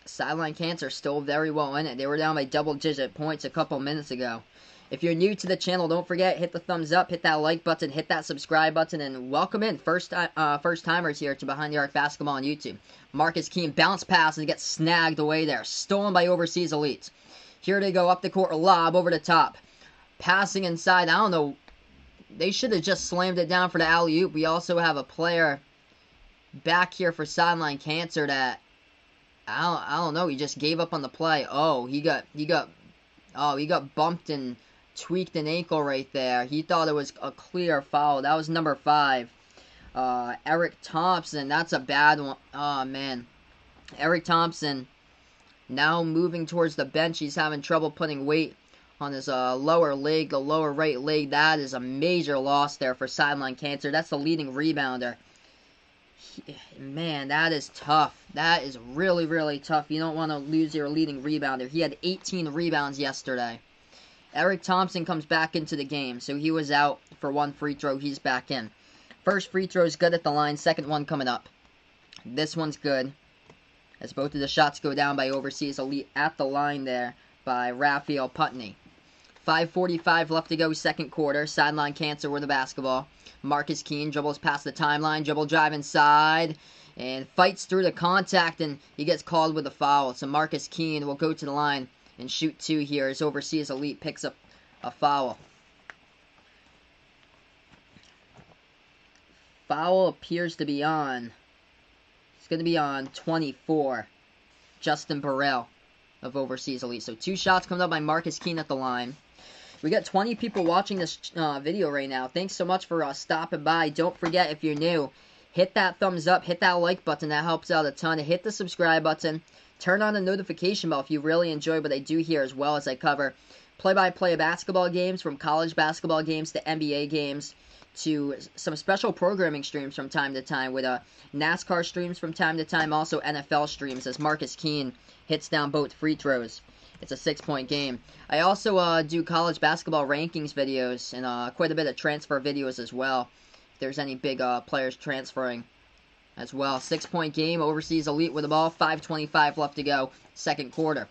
Sideline Cancer still very well in it. They were down by double-digit points a couple minutes ago. If you're new to the channel, don't forget, hit the thumbs up, hit that like button, hit that subscribe button, and welcome in first-timers here to Behind the Arc Basketball on YouTube. Marcus Keene bounce pass and gets snagged away there. Stolen by Overseas Elite. Here they go up the court, lob over the top. Passing inside, I don't know. They should have just slammed it down for the alley-oop. We also have a player back here for Sideline Cancer that, I don't know, he just gave up on the play. Oh, he got bumped and tweaked an ankle right there. He thought it was a clear foul. That was number 5. Eric Thompson, that's a bad one. Oh, man. Eric Thompson now moving towards the bench. He's having trouble putting weight on his lower leg, the lower right leg. That is a major loss there for Sideline Cancer. That's the leading rebounder. Man, that is tough. That is really, really tough. You don't want to lose your leading rebounder. He had 18 rebounds yesterday. Eric Thompson comes back into the game. So he was out for one free throw. He's back in. First free throw is good at the line. Second one coming up. This one's good, as both of the shots go down by Overseas Elite at the line there by Raphael Putney. 5:45 left to go, second quarter. Sideline Cancer with the basketball. Marcus Keene dribbles past the timeline, dribble drive inside, and fights through the contact, and he gets called with a foul. So Marcus Keene will go to the line and shoot 2 here as Overseas Elite picks up a foul. Foul appears to be on. It's going to be on 24. Justin Burrell of Overseas Elite. So 2 shots coming up by Marcus Keene at the line. We got 20 people watching this video right now. Thanks so much for stopping by. Don't forget, if you're new, hit that thumbs up, hit that like button. That helps out a ton. Hit the subscribe button. Turn on the notification bell if you really enjoy what I do here, as well as I cover play-by-play basketball games, from college basketball games to NBA games, to some special programming streams from time to time, with NASCAR streams from time to time, also NFL streams, as Marcus Keene hits down both free throws. It's a 6-point game. I also do college basketball rankings videos and quite a bit of transfer videos as well. If there's any big players transferring as well. 6-point game. Overseas Elite with the ball. 5:25 left to go. Second quarter.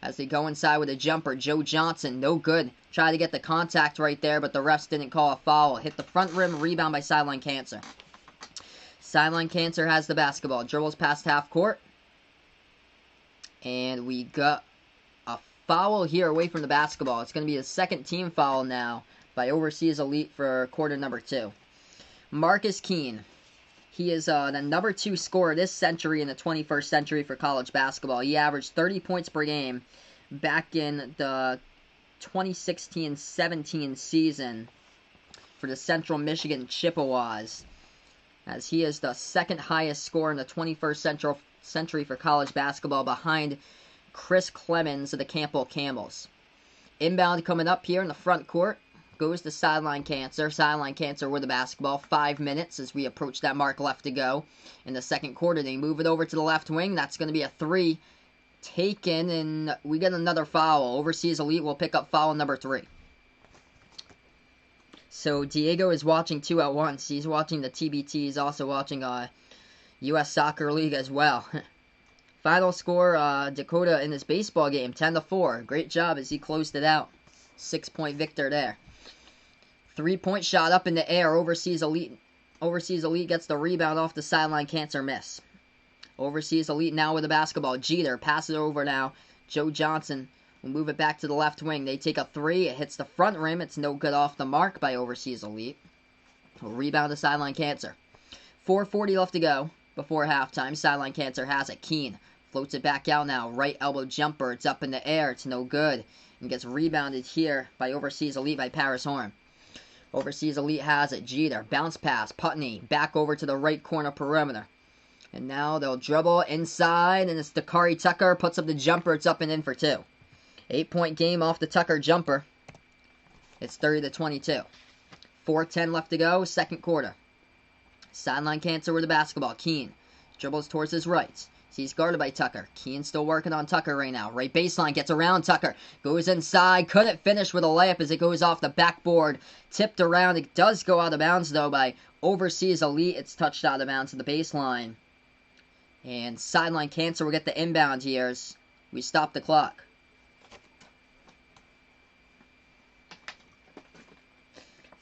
As they go inside with a jumper, Joe Johnson, no good. Tried to get the contact right there, but the refs didn't call a foul. Hit the front rim, rebound by Sideline Cancer. Sideline Cancer has the basketball. Dribbles past half court. And we got a foul here away from the basketball. It's going to be a second team foul now by Overseas Elite for quarter number 2. Marcus Keene. He is the number 2 scorer this century in the 21st century for college basketball. He averaged 30 points per game back in the 2016-17 season for the Central Michigan Chippewas, as he is the second highest scorer in the 21st century for college basketball behind Chris Clemens of the Campbell Camels. Inbound coming up here in the front court. Goes to Sideline Cancer. Sideline Cancer with the basketball. 5 minutes as we approach that mark left to go. In the second quarter, they move it over to the left wing. That's going to be a 3 taken, and we get another foul. Overseas Elite will pick up foul number 3. So Diego is watching 2 at once. He's watching the TBT. He's also watching U.S. Soccer League as well. Final score, Dakota in this baseball game, 10-4. Great job as he closed it out. 6-point victor there. 3-point shot up in the air. Overseas Elite gets the rebound off the Sideline Cancer miss. Overseas Elite now with the basketball. Jeter passes it over now. Joe Johnson will move it back to the left wing. They take a 3. It hits the front rim. It's no good off the mark by Overseas Elite. A rebound to Sideline Cancer. 4:40 left to go before halftime. Sideline Cancer has it. Keene floats it back out now. Right elbow jumper. It's up in the air. It's no good. And gets rebounded here by Overseas Elite by Paris Horn. Overseas Elite has it. Jeter. Bounce pass. Putney. Back over to the right corner perimeter. And now they'll dribble inside. And it's Dakari Tucker. Puts up the jumper. It's up and in for 2. 8-point game off the Tucker jumper. It's 30-22. 4:10 left to go. Second quarter. Sideline Cancer with the basketball. Keene dribbles towards his right. He's guarded by Tucker. Keene still working on Tucker right now. Right baseline, gets around Tucker. Goes inside. Couldn't finish with a layup as it goes off the backboard. Tipped around. It does go out of bounds, though, by Overseas Elite. It's touched out of bounds to the baseline. And Sideline Cancer will get the inbound here as we stop the clock.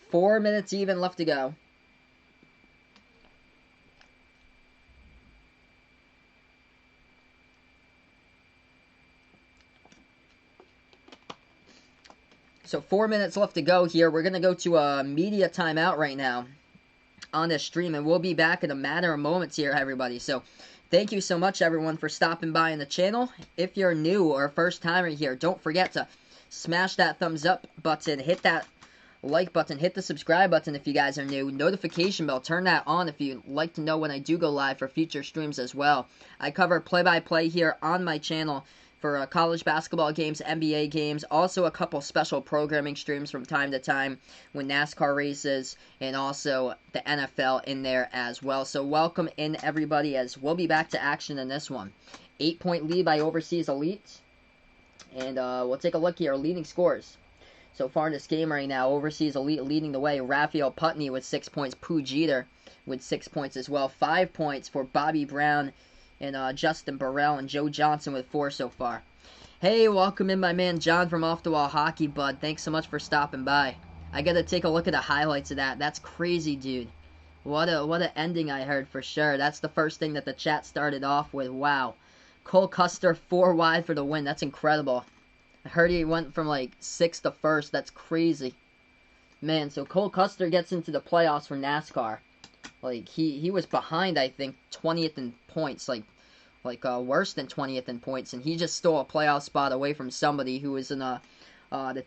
Four minutes even left to go. So 4 minutes left to go here. We're going to go to a media timeout right now on this stream, and we'll be back in a matter of moments here, everybody. So thank you so much, everyone, for stopping by on the channel. If you're new or first timer here, don't forget to smash that thumbs up button, hit that like button, hit the subscribe button if you guys are new, notification bell, turn that on if you'd like to know when I do go live for future streams as well. I cover play-by-play here on my channel for college basketball games, NBA games, also a couple special programming streams from time to time with NASCAR races, and also the NFL in there as well. So welcome in, everybody, as we'll be back to action in this one. 8-point lead by Overseas Elite, and we'll take a look here, leading scores. So far in this game right now, Overseas Elite leading the way. Raphael Putney with 6 points, Pooh Jeter with 6 points as well. 5 points for Bobby Brown and Justin Burrell, and Joe Johnson with 4 so far. Hey, welcome in my man John from Off the Wall Hockey, bud. Thanks so much for stopping by. I gotta take a look at the highlights of that. That's crazy, dude. What a ending I heard for sure. That's the first thing that the chat started off with. Wow. Cole Custer 4 wide for the win. That's incredible. I heard he went from like 6th to 1st. That's crazy. Man, so Cole Custer gets into the playoffs for NASCAR. Like, he was behind, I think, 20th in points, like worse than 20th in points, and he just stole a playoff spot away from somebody who was in the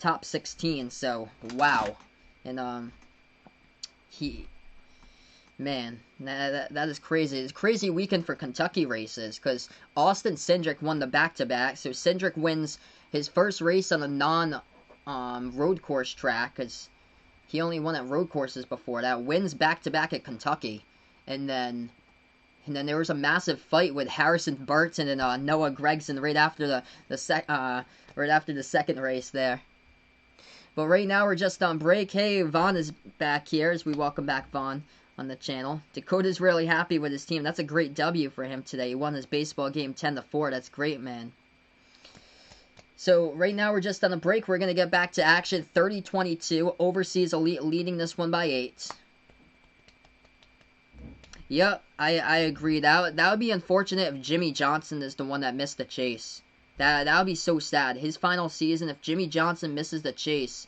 top 16, so, wow. And, man, that is crazy. It's a crazy weekend for Kentucky races, because Austin Cindric won the back-to-back, so Cindric wins his first race on a non-road course track, because he only won at road courses before that. Wins back-to-back at Kentucky. And then And then there was a massive fight with Harrison Burton and Noah Gregson right after the second race there. But right now we're just on break. Hey, Vaughn is back here as we welcome back Vaughn on the channel. Dakota's really happy with his team. That's a great W for him today. He won his baseball game 10-4. That's great, man. So right now we're just on a break. We're going to get back to action. 30-22. Overseas Elite leading this one by 8. Yep, I agree. That would be unfortunate if Jimmy Johnson is the one that missed the chase. That would be so sad. His final season, if Jimmy Johnson misses the chase.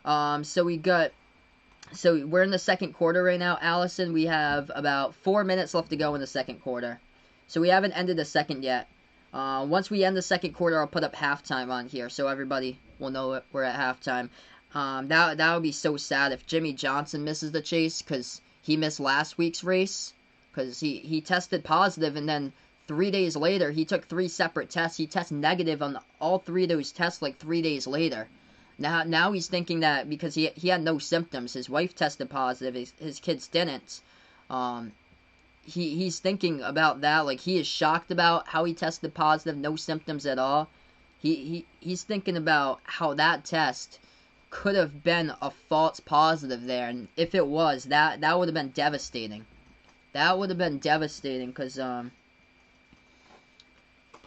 So we're in the second quarter right now, Allison. We have about 4 minutes left to go in the second quarter. So we haven't ended the second yet. Once we end the second quarter, I'll put up halftime on here so everybody will know we're at halftime. That would be so sad if Jimmy Johnson misses the chase because he missed last week's race because he tested positive, and then 3 days later he took 3 separate tests. He tested negative on all 3 of those tests like 3 days later. Now he's thinking that because he had no symptoms, his wife tested positive, his kids didn't. He's thinking about that, like he is shocked about how he tested positive, no symptoms at all. He's thinking about how that test could have been a false positive there, and if it was, that would have been devastating. That would have been devastating because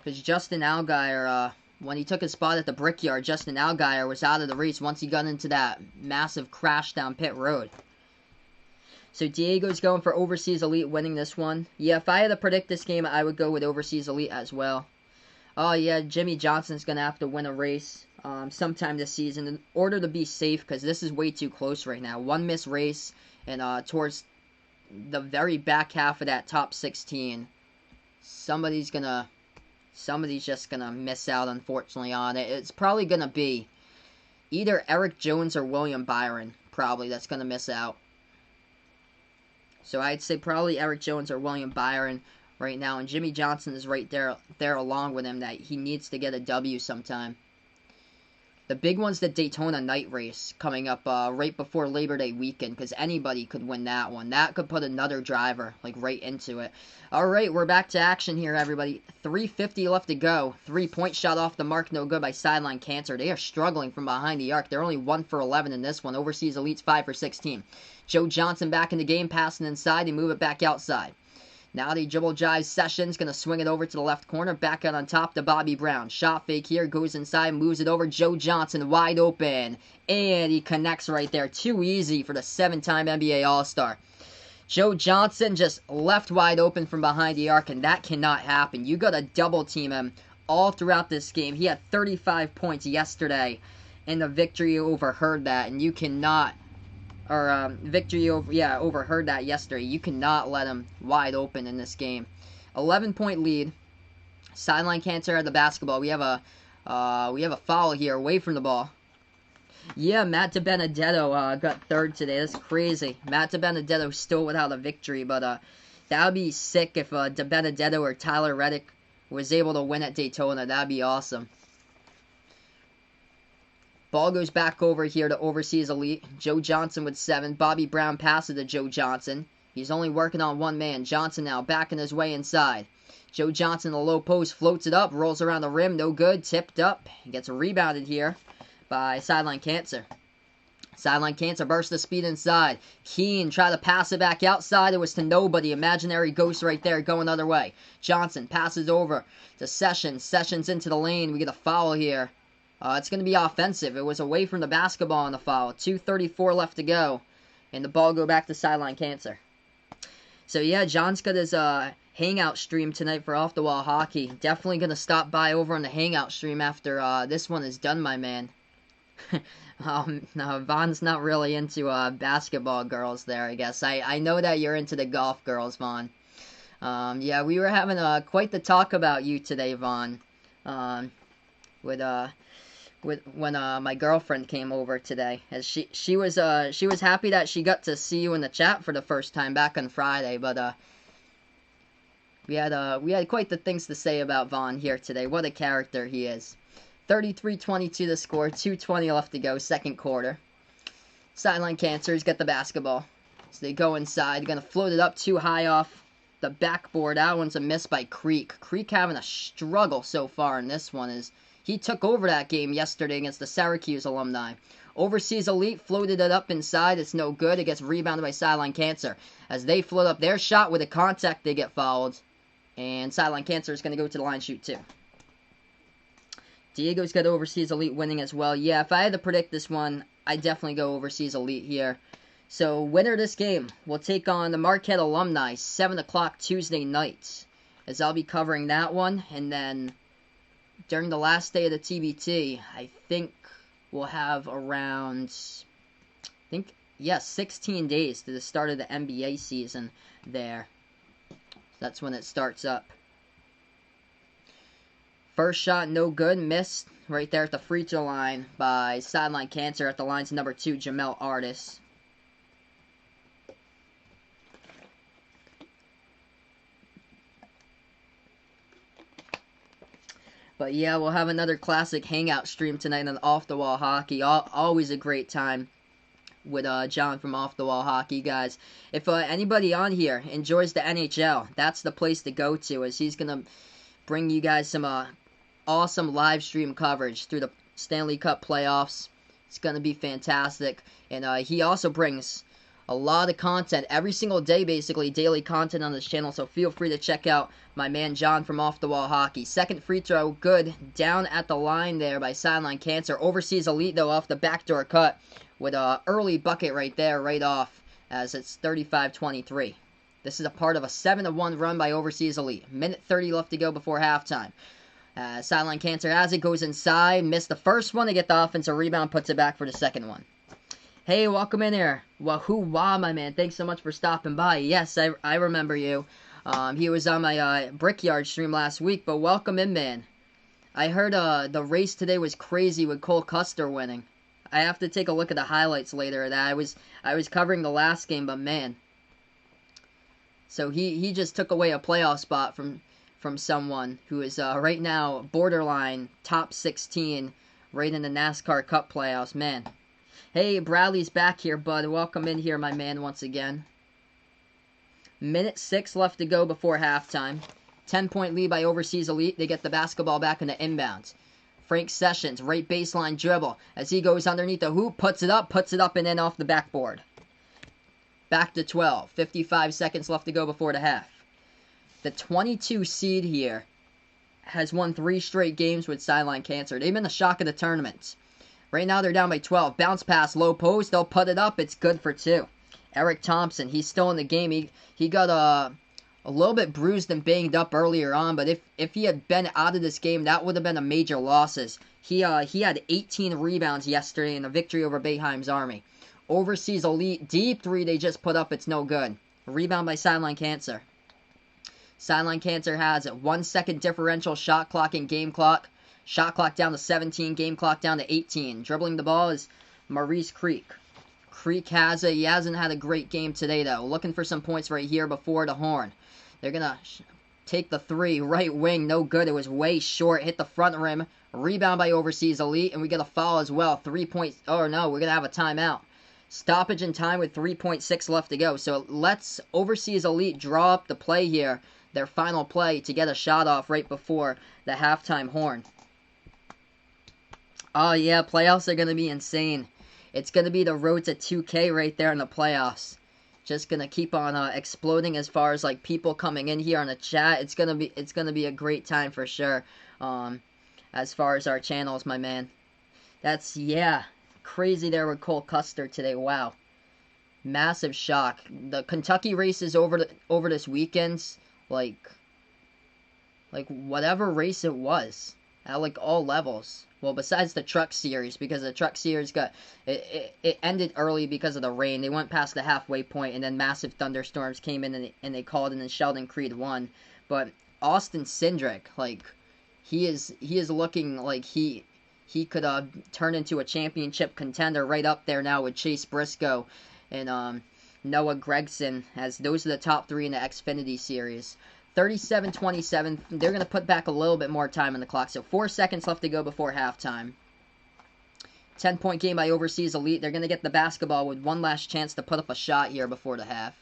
Justin Allgaier, when he took his spot at the Brickyard, Justin Allgaier was out of the race once he got into that massive crash down pit road. So Diego's going for Overseas Elite winning this one. Yeah, if I had to predict this game, I would go with Overseas Elite as well. Oh yeah, Jimmy Johnson's going to have to win a race sometime this season in order to be safe, because this is way too close right now. One missed race, and towards the very back half of that top 16, somebody's just gonna miss out, unfortunately, on it. It's probably gonna be either Eric Jones or William Byron, probably, that's gonna miss out. So I'd say probably Eric Jones or William Byron right now, and Jimmy Johnson is right there along with him, that he needs to get a W sometime. The big one's the Daytona night race coming up right before Labor Day weekend, because anybody could win that one. That could put another driver like right into it. Alright, we're back to action here, everybody. 3:50 left to go. 3-point shot off the mark, no good by Sideline Cancer. They are struggling from behind the arc. They're only 1 for 11 in this one. Overseas Elite's 5 for 16. Joe Johnson back in the game, passing inside. They move it back outside. Now the dribble drive Sessions, going to swing it over to the left corner. Back out on top to Bobby Brown. Shot fake here, goes inside, moves it over. Joe Johnson wide open. And he connects right there. Too easy for the 7-time NBA All-Star. Joe Johnson just left wide open from behind the arc, and that cannot happen. You got to double team him all throughout this game. He had 35 points yesterday, and the victory overheard that, and you cannot... overheard that yesterday. You cannot let him wide open in this game. 11-point lead. Sideline Cancer at the basketball. We have a foul here away from the ball. Yeah, Matt DiBenedetto got third today. That's crazy. Matt DiBenedetto still without a victory, but that would be sick if DiBenedetto or Tyler Reddick was able to win at Daytona. That would be awesome. Ball goes back over here to Overseas Elite. Joe Johnson with 7. Bobby Brown passes to Joe Johnson. He's only working on one man. Johnson now backing his way inside. Joe Johnson, the low post, floats it up, rolls around the rim, no good, tipped up. He gets rebounded here by Sideline Cancer. Sideline Cancer bursts the speed inside. Keene tried to pass it back outside. It was to nobody. Imaginary ghost right there going other way. Johnson passes over to Sessions. Sessions into the lane. We get a foul here. It's going to be offensive. It was away from the basketball on the foul. 2:34 left to go. And the ball go back to Sideline Cancer. So yeah, John's got his hangout stream tonight for Off the Wall Hockey. Definitely going to stop by over on the hangout stream after this one is done, my man. No, Vaughn's not really into basketball girls there, I guess. I know that you're into the golf girls, Vaughn. Yeah, we were having quite the talk about you today, Vaughn. When my girlfriend came over today, as she was happy that she got to see you in the chat for the first time back on Friday, but we had quite the things to say about Vaughn here today. What a character he is. 33-22 the score, 2:20 left to go, second quarter. Sideline Cancer's got the basketball. So they go inside, gonna float it up too high off the backboard. That one's a miss by Creek. Creek having a struggle so far in this one as he took over that game yesterday against the Syracuse alumni. Overseas Elite floated it up inside. It's no good. It gets rebounded by Sideline Cancer. As they float up their shot with a contact, they get fouled. And Sideline Cancer is going to go to the line shoot too. Diego's got Overseas Elite winning as well. Yeah, if I had to predict this one, I'd definitely go Overseas Elite here. So, winner of this game will take on the Marquette Alumni, 7 o'clock Tuesday night. As I'll be covering that one. And then, during the last day of the TBT, I think we'll have around, 16 days to the start of the NBA season there. That's when it starts up. First shot, no good. Missed right there at the free throw line by Sideline Cancer. At the line's number 2, Jamel Artis. But yeah, we'll have another classic hangout stream tonight on Off the Wall Hockey. Always a great time with John from Off the Wall Hockey, guys. If anybody on here enjoys the NHL, that's the place to go to, as he's going to bring you guys some awesome live stream coverage through the Stanley Cup playoffs. It's going to be fantastic. And he also brings a lot of content every single day, basically daily content on this channel, so feel free to check out my man John from Off the Wall Hockey. Second free throw, good, down at the line there by Sideline Cancer. Overseas Elite, though, off the backdoor cut with an early bucket right there, right off, as it's 35-23. This is a part of a 7-1 run by Overseas Elite. Minute 30 left to go before halftime. Sideline Cancer has it, goes inside, missed the first one to get the offensive rebound, puts it back for the second one. Hey, welcome in here. Wahoo-wah, my man. Thanks so much for stopping by. Yes, I remember you. He was on my Brickyard stream last week, but welcome in, man. I heard the race today was crazy with Cole Custer winning. I have to take a look at the highlights later of that. I was covering the last game, but man. So he just took away a playoff spot from someone who is right now borderline top 16 right in the NASCAR Cup playoffs, man. Hey, Bradley's back here, bud. Welcome in here, my man, once again. Minute 6 left to go before halftime. 10-point lead by Overseas Elite. They get the basketball back in the inbounds. Frank Sessions, right baseline dribble. As he goes underneath the hoop, puts it up, and then off the backboard. Back to 12. 55 seconds left to go before the half. The 22 seed here has won 3 straight games with Sideline Cancer. They've been the shock of the tournament. Right now they're down by 12. Bounce pass, low post. They'll put it up. It's good for 2. Eric Thompson, he's still in the game. He got a little bit bruised and banged up earlier on, but if he had been out of this game, that would have been a major losses. He had 18 rebounds yesterday in a victory over Boeheim's Army. Overseas Elite, deep 3 they just put up. It's no good. Rebound by Sideline Cancer. Sideline Cancer has it. 1 second differential, shot clock and game clock. Shot clock down to 17, game clock down to 18. Dribbling the ball is Maurice Creek. Creek has it. He hasn't had a great game today, though. Looking for some points right here before the horn. They're going to take the 3. Right wing, no good. It was way short. Hit the front rim. Rebound by Overseas Elite. And we get a foul as well. 3 points. Oh, no, we're going to have a timeout. Stoppage in time with 3.6 left to go. So let's Overseas Elite draw up the play here. Their final play to get a shot off right before the halftime horn. Oh, yeah, playoffs are going to be insane. It's going to be the road to 2K right there in the playoffs. Just going to keep on exploding as far as, like, people coming in here on the chat. It's going to be a great time for sure, as far as our channels, my man. That's, yeah, crazy there with Cole Custer today. Wow. Massive shock. The Kentucky race is over this weekend. Like whatever race it was. At, like, all levels. Well, besides the truck series, because the truck series it ended early because of the rain. They went past the halfway point, and then massive thunderstorms came in, and they called, and then Sheldon Creed won. But Austin Cindric, like, he is looking like he could turn into a championship contender right up there now with Chase Briscoe and Noah Gregson, as those are the top 3 in the Xfinity series. 37-27. They're going to put back a little bit more time on the clock. So 4 seconds left to go before halftime. 10-point game by Overseas Elite. They're going to get the basketball with one last chance to put up a shot here before the half.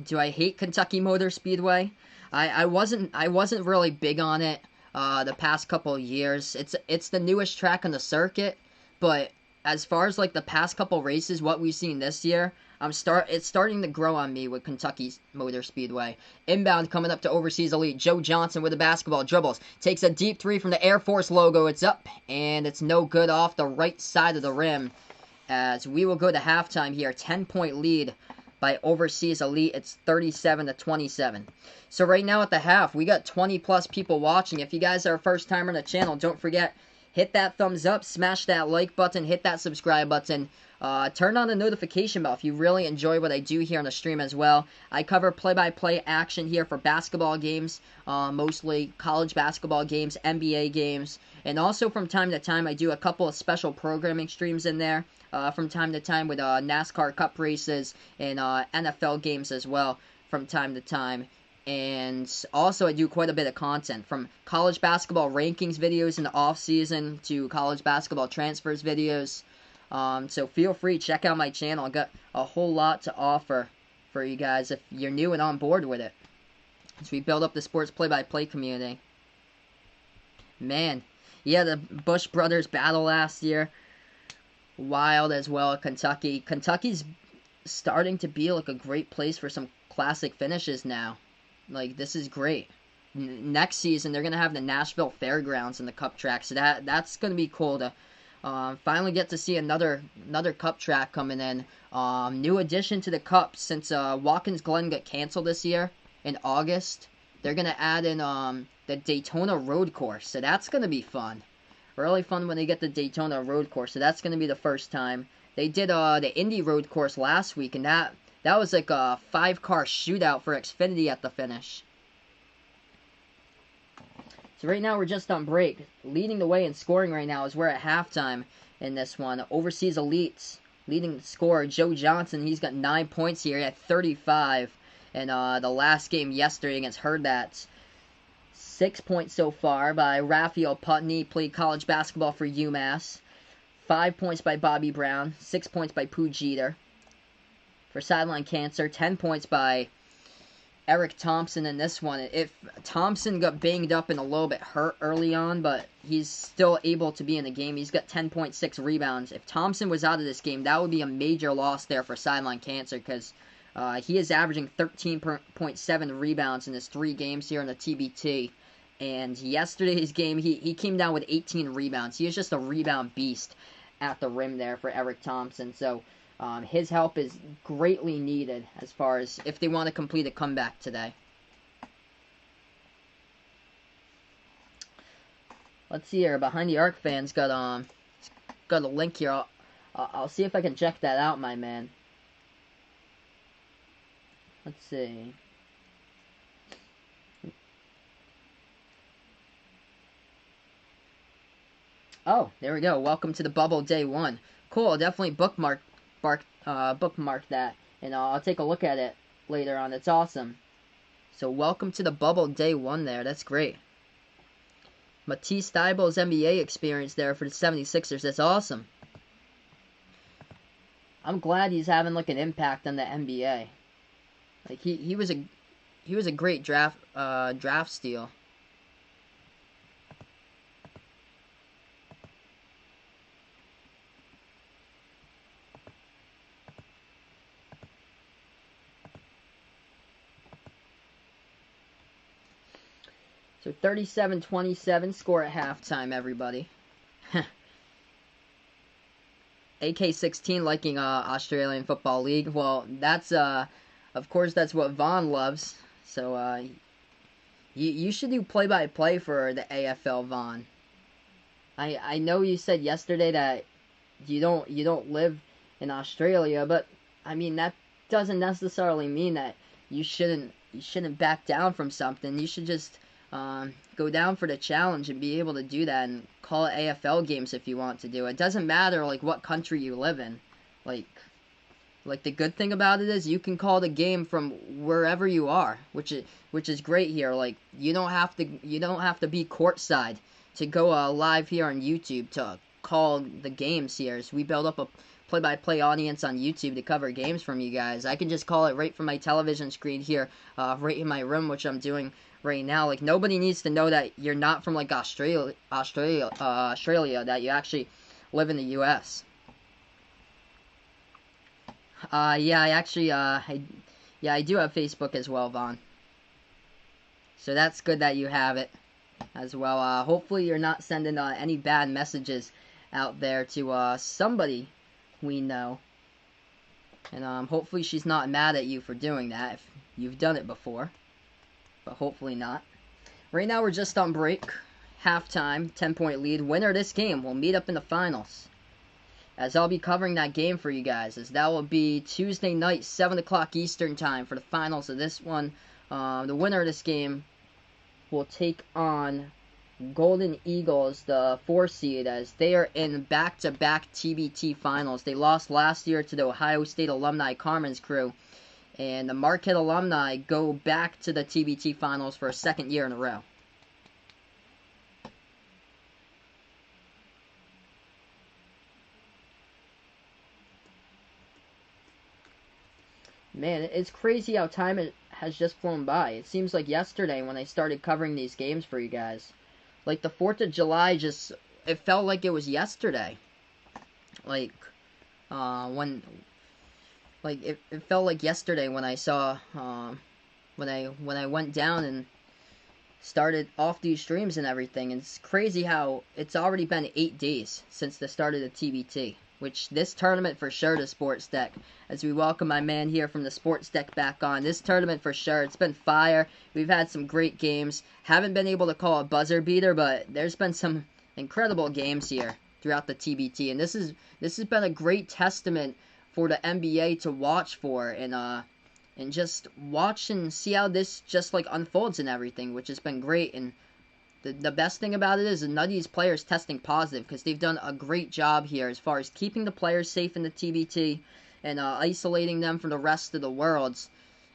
Do I hate Kentucky Motor Speedway? I wasn't really big on it the past couple of years. It's the newest track on the circuit, but as far as like the past couple races, what we've seen this year, it's starting to grow on me with Kentucky Motor Speedway. Inbound coming up to Overseas Elite. Joe Johnson with the basketball, dribbles, takes a deep three from the Air Force logo. It's up, and it's no good off the right side of the rim. As we will go to halftime here, 10-point lead by Overseas Elite. It's 37-27. So right now at the half, we got 20 plus people watching. If you guys are a first timer on the channel, don't forget, hit that thumbs up, smash that like button, hit that subscribe button. Turn on the notification bell if you really enjoy what I do here on the stream as well. I cover play-by-play action here for basketball games, mostly college basketball games, NBA games, and also from time to time I do a couple of special programming streams in there. From time to time with NASCAR Cup races and NFL games as well from time to time. And also I do quite a bit of content from college basketball rankings videos in the off season to college basketball transfers videos. So feel free, check out my channel. I got a whole lot to offer for you guys if you're new and on board with it, as we build up the sports play-by-play community. Man, yeah, the Bush brothers battle last year. Wild as well at Kentucky. Kentucky's starting to be like a great place for some classic finishes now. Like, this is great. Next season they're gonna have the Nashville Fairgrounds in the Cup track, so that's gonna be cool to finally get to see another Cup track coming in. New addition to the Cup since Watkins Glen got canceled this year in August. They're gonna add in the Daytona Road Course, so that's gonna be fun. Really fun when they get the Daytona Road Course, so that's going to be the first time. They did the Indy Road Course last week, and that was like a 5-car shootout for Xfinity at the finish. So right now we're just on break. Leading the way in scoring right now is we're at halftime in this one. Overseas Elites leading the scorer, Joe Johnson. He's got 9 points here. He had 35 in the last game yesterday against Herdbats. 6 points so far by Raphael Putney, played college basketball for UMass. 5 points by Bobby Brown. 6 points by Pooh Jeter. For Sideline Cancer, 10 points by Eric Thompson in this one. If Thompson got banged up and a little bit hurt early on, but he's still able to be in the game. He's got 10.6 rebounds. If Thompson was out of this game, that would be a major loss there for Sideline Cancer, because he is averaging 13.7 rebounds in his 3 games here in the TBT. And yesterday's game, he came down with 18 rebounds. He is just a rebound beast at the rim there for Eric Thompson. So his help is greatly needed as far as if they want to complete a comeback today. Let's see here. Behind the Arc fans got a link here. I'll see if I can check that out, my man. Let's see. Oh, there we go. Welcome to the bubble day 1. Cool. I'll definitely bookmark that, and I'll take a look at it later on. It's awesome. So welcome to the bubble day 1 there. That's great. Matisse Thybulle's NBA experience there for the 76ers. That's awesome. I'm glad he's having like an impact on the NBA. Like he was a great draft steal. So 37-27 score at halftime, everybody. AK-16 liking Australian Football League. Well, that's of course that's what Vaughn loves. So you should do play-by-play for the AFL, Vaughn. I know you said yesterday that you don't live in Australia, but I mean that doesn't necessarily mean that you shouldn't back down from something. You should just go down for the challenge and be able to do that and call it AFL games if you want to do it. It doesn't matter like what country you live in. Like the good thing about it is you can call the game from wherever you are, which is great here. Like you don't have to be courtside to go live here on YouTube to call the games here. So we build up a play-by-play audience on YouTube to cover games from you guys. I can just call it right from my television screen here, right in my room, which I'm doing right now. Like, nobody needs to know that you're not from, like, Australia, that you actually live in the U.S. Yeah, I actually, I do have Facebook as well, Vaughn. So that's good that you have it as well. Hopefully you're not sending any bad messages out there to somebody we know. And hopefully she's not mad at you for doing that if you've done it before. But hopefully not. Right now we're just on break. Halftime, 10-point lead. Winner of this game will meet up in the finals. As I'll be covering that game for you guys. As that will be Tuesday night, 7 o'clock Eastern time for the finals of this one. The winner of this game will take on Golden Eagles, the 4 seed, as they are in back-to-back TBT finals. They lost last year to the Ohio State alumni Carmen's crew, and the Marquette alumni go back to the TBT finals for a second year in a row. Man, it's crazy how time has just flown by. It seems like yesterday when I started covering these games for you guys. Like, the 4th of July it felt like it was yesterday. Like, it felt like yesterday when I saw, when I went down and started off these streams and everything. And it's crazy how it's already been 8 days since the start of the TBT. Which, this tournament for sure, the Sports Deck. As we welcome my man here from the Sports Deck back on. This tournament for sure, it's been fire. We've had some great games. Haven't been able to call a buzzer beater, but there's been some incredible games here throughout the TBT. And this has been a great testament for the NBA to watch for. And just watch and see how this just, like, unfolds and everything. Which has been great. And the best thing about it is none of these players testing positive, because they've done a great job here as far as keeping the players safe in the TBT and isolating them from the rest of the worlds.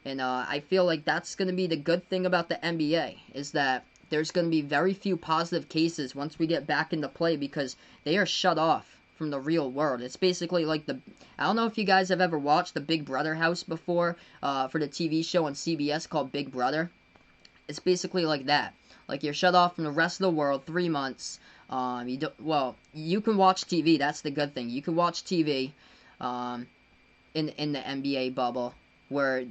And I feel like that's going to be the good thing about the NBA, is that there's going to be very few positive cases once we get back into play, because they are shut off from the real world. It's basically like I don't know if you guys have ever watched the Big Brother house before, for the TV show on CBS called Big Brother. It's basically like that. Like, you're shut off from the rest of the world 3 months. You can watch TV. That's the good thing. You can watch TV in the NBA bubble, where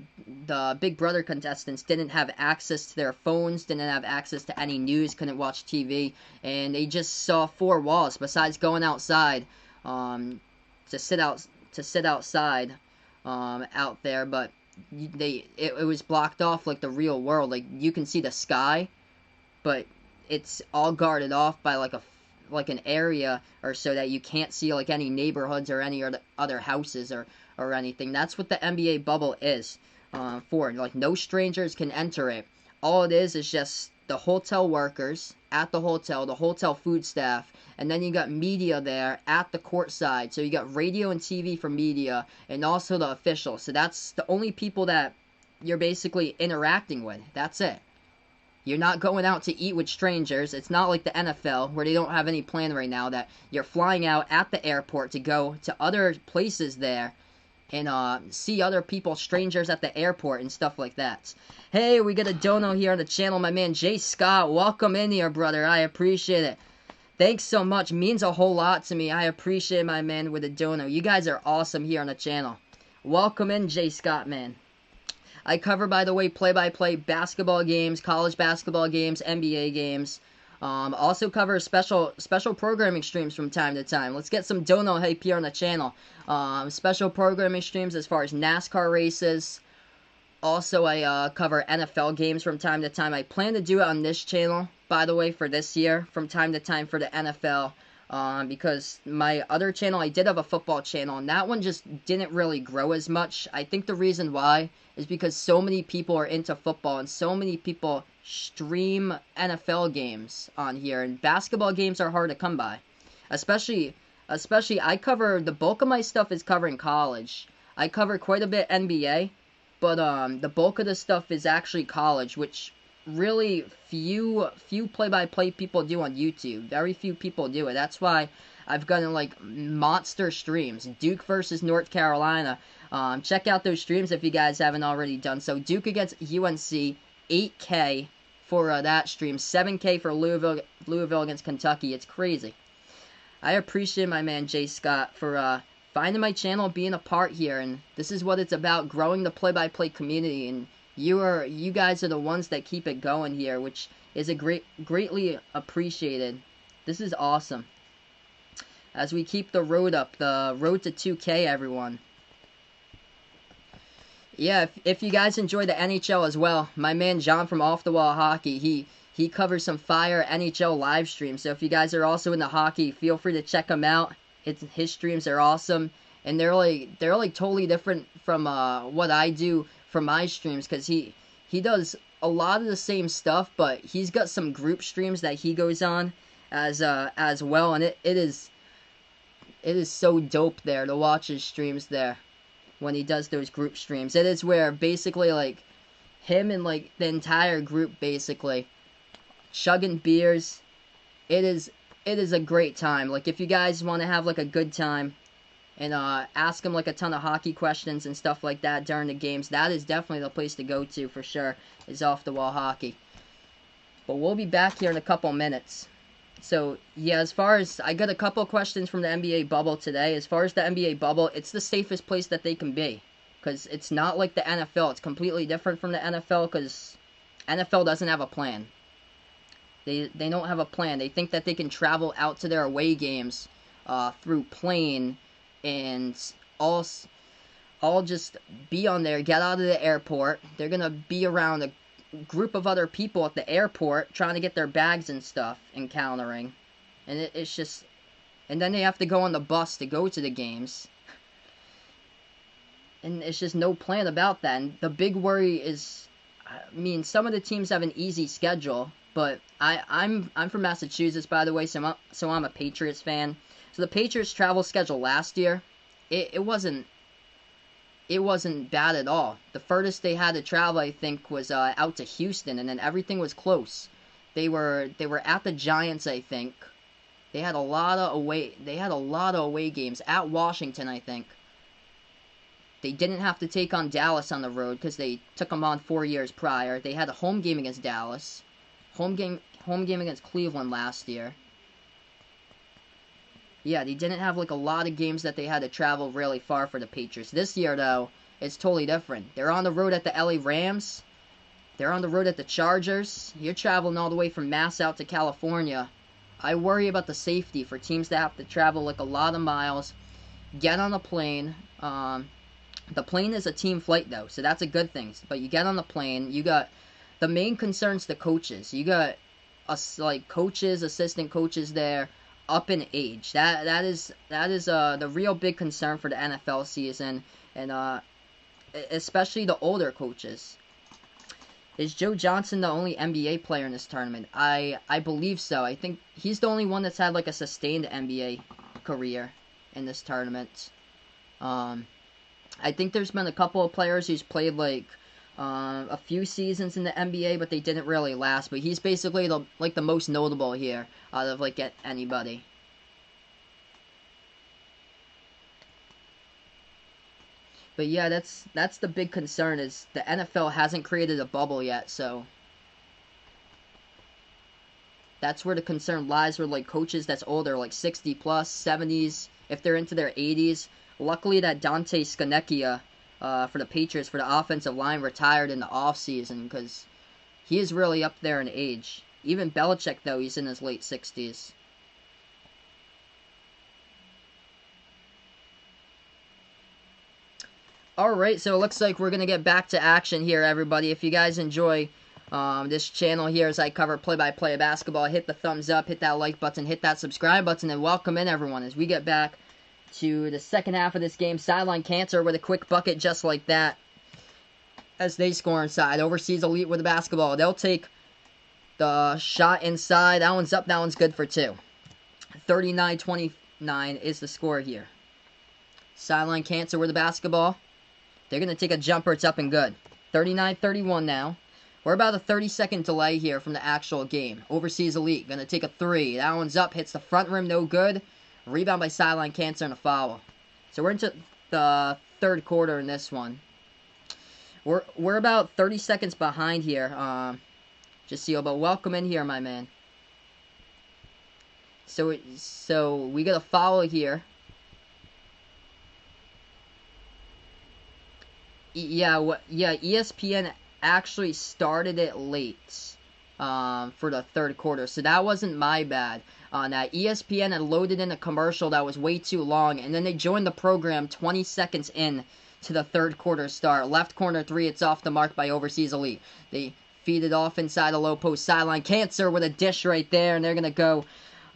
the Big Brother contestants didn't have access to their phones, didn't have access to any news, couldn't watch TV, and they just saw 4 walls besides going outside to sit outside out there. But it was blocked off like the real world. Like, you can see the sky, but it's all guarded off by like an area or so that you can't see like any neighborhoods or any other houses or anything. That's what the NBA bubble is for. Like, no strangers can enter it. All it is just the hotel workers at the hotel food staff, and then you got media there at the courtside. So you got radio and TV for media, and also the officials. So that's the only people that you're basically interacting with. That's it. You're not going out to eat with strangers. It's not like the NFL, where they don't have any plan right now, that you're flying out at the airport to go to other places there and see other people, strangers at the airport and stuff like that. Hey, we got a dono here on the channel, my man Jay Scott. Welcome in here, brother. I appreciate it. Thanks so much. Means a whole lot to me. I appreciate my man with a dono. You guys are awesome here on the channel. Welcome in, Jay Scott, man. I cover, by the way, play-by-play basketball games, college basketball games, NBA games. Also cover special programming streams from time to time. Let's get some dono hype here on the channel. Special programming streams as far as NASCAR races. Also, I cover NFL games from time to time. I plan to do it on this channel, by the way, for this year, from time to time for the NFL. Because my other channel, I did have a football channel, and that one just didn't really grow as much. I think the reason why is because so many people are into football, and so many people stream NFL games on here, and basketball games are hard to come by. Especially I cover, the bulk of my stuff is covering college. I cover quite a bit NBA, but the bulk of the stuff is actually college, which really few play-by-play people do on YouTube. Very few people do it. That's why I've gotten like monster streams. Duke versus North Carolina. Check out those streams if you guys haven't already done so. Duke against UNC, 8K for that stream, 7K for Louisville against Kentucky. It's crazy. I appreciate my man Jay Scott for finding my channel, being a part here, and this is what it's about, growing the play-by-play community, and you guys are the ones that keep it going here, which is greatly appreciated. This is awesome. As we keep the road up, the road to 2K, everyone. Yeah, if you guys enjoy the NHL as well, my man John from Off the Wall Hockey, he covers some fire NHL live streams. So if you guys are also into hockey, feel free to check him out. His streams are awesome, and they're like totally different from what I do for my streams, because he does a lot of the same stuff, but he's got some group streams that he goes on as well, and it is so dope there to watch his streams there. When he does those group streams, it is where basically like him and like the entire group basically chugging beers. It is a great time. Like if you guys want to have like a good time and ask him like a ton of hockey questions and stuff like that during the games, that is definitely the place to go to for sure, is Off the Wall Hockey. But we'll be back here in a couple minutes. So, yeah, as far as, I got a couple questions from the NBA bubble today. As far as the NBA bubble, it's the safest place that they can be. Because it's not like the NFL. It's completely different from the NFL, because NFL doesn't have a plan. They don't have a plan. They think that they can travel out to their away games through plane and all just be on there, get out of the airport. They're going to be around a group of other people at the airport trying to get their bags and stuff, encountering, and it's just, and then they have to go on the bus to go to the games, and it's just no plan about that. And the big worry is, I mean, some of the teams have an easy schedule, but I'm from Massachusetts, by the way, so I'm a Patriots fan. So the Patriots travel schedule last year, it wasn't bad at all. The furthest they had to travel, I think, was out to Houston, and then everything was close. They were at the Giants, I think. They had a lot of away games at Washington, I think. They didn't have to take on Dallas on the road because they took them on 4 years prior. They had a home game against Dallas, home game against Cleveland last year. Yeah, they didn't have like a lot of games that they had to travel really far for the Patriots. This year, though, it's totally different. They're on the road at the LA Rams. They're on the road at the Chargers. You're traveling all the way from Mass out to California. I worry about the safety for teams that have to travel like a lot of miles, get on a plane. The plane is a team flight, though, so that's a good thing. But you get on the plane, you got the main concern's the coaches. You got like coaches, assistant coaches there, up in age. That is the real big concern for the NFL season, and especially the older coaches. Is Joe Johnson the only NBA player in this tournament? I believe so. I think he's the only one that's had like a sustained NBA career in this tournament. I think there's been a couple of players who's played like a few seasons in the NBA, but they didn't really last. But he's basically the most notable here out of like anybody. But yeah, that's the big concern, is the NFL hasn't created a bubble yet, so that's where the concern lies, with like coaches that's older, like 60 plus, 70s, if they're into their 80s. Luckily that Dante Scarnecchia for the Patriots, for the offensive line, retired in the offseason, because he is really up there in age. Even Belichick, though, he's in his late 60s. Alright, so it looks like we're going to get back to action here, everybody. If you guys enjoy this channel here as I cover play-by-play of basketball, hit the thumbs up, hit that like button, hit that subscribe button, and welcome in, everyone, as we get back to the second half of this game. Sideline Cancer with a quick bucket just like that as they score inside. Overseas Elite with the basketball. They'll take the shot inside. That one's up. That one's good for two. 39-29 is the score here. Sideline Cancer with the basketball. They're going to take a jumper. It's up and good. 39-31 now. We're about a 30-second delay here from the actual game. Overseas Elite, going to take a 3. That one's up, hits the front rim, no good. Rebound by Sideline Cancer and a foul. So we're into the third quarter in this one. We're about 30 seconds behind here, Jasil, but welcome in here, my man. So we got a foul here. Yeah, ESPN actually started it late for the third quarter, so that wasn't my bad on that. ESPN had loaded in a commercial that was way too long, and then they joined the program 20 seconds in to the third quarter start. Left corner 3, it's off the mark by Overseas Elite. They feed it off inside a low post. Sideline Cancer with a dish right there, and they're going to go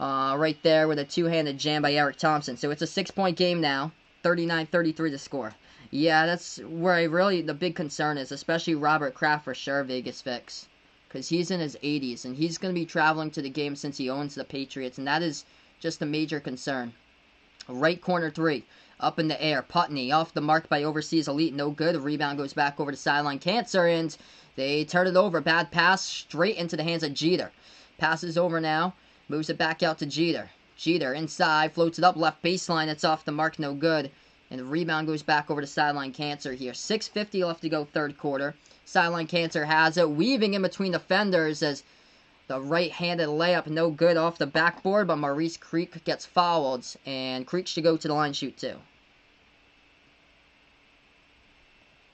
right there with a two-handed jam by Eric Thompson. So it's a 6-point game now, 39-33 to score. Yeah, that's where the big concern is, especially Robert Kraft for sure, Vegas Fix. Because he's in his 80s, and he's going to be traveling to the game since he owns the Patriots, and that is just a major concern. Right corner 3, up in the air. Putney off the mark by Overseas Elite, no good. The rebound goes back over to Sideline Cancer, and they turn it over. Bad pass straight into the hands of Jeter. Passes over now, moves it back out to Jeter. Jeter inside, floats it up left baseline. It's off the mark, no good. And the rebound goes back over to Sideline Cancer here. 6:50 left to go third quarter. Sideline Cancer has it, weaving in between defenders as the right-handed layup, no good off the backboard, but Maurice Creek gets fouled, and Creek should go to the line shoot too.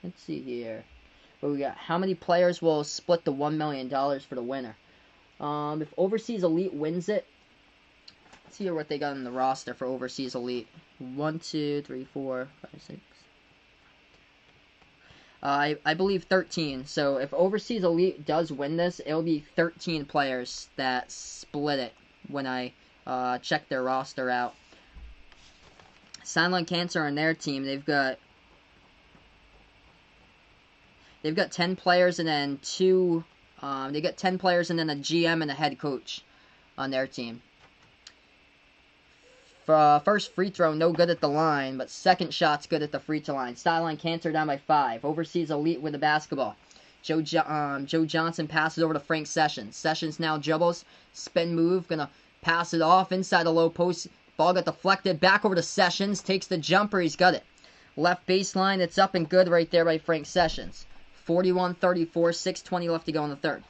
Let's see here. What we got? How many players will split the $1 million for the winner? If Overseas Elite wins it, let's see what they got in the roster for Overseas Elite. 1, 2, 3, 4, 5, 6. I believe 13. So if Overseas Elite does win this, it'll be 13 players that split it when I check their roster out. Sideline Cancer on their team, they've got 10 players and then they got 10 players and then a GM and a head coach on their team. First free throw, no good at the line, but second shot's good at the free throw line. Sideline Cancer down by 5. Overseas Elite with the basketball. Joe Johnson passes over to Frank Sessions. Sessions now dribbles, spin move, gonna pass it off inside the low post. Ball got deflected, back over to Sessions, takes the jumper, he's got it. Left baseline, it's up and good right there by Frank Sessions. 41-34, 6:20 left to go in the third.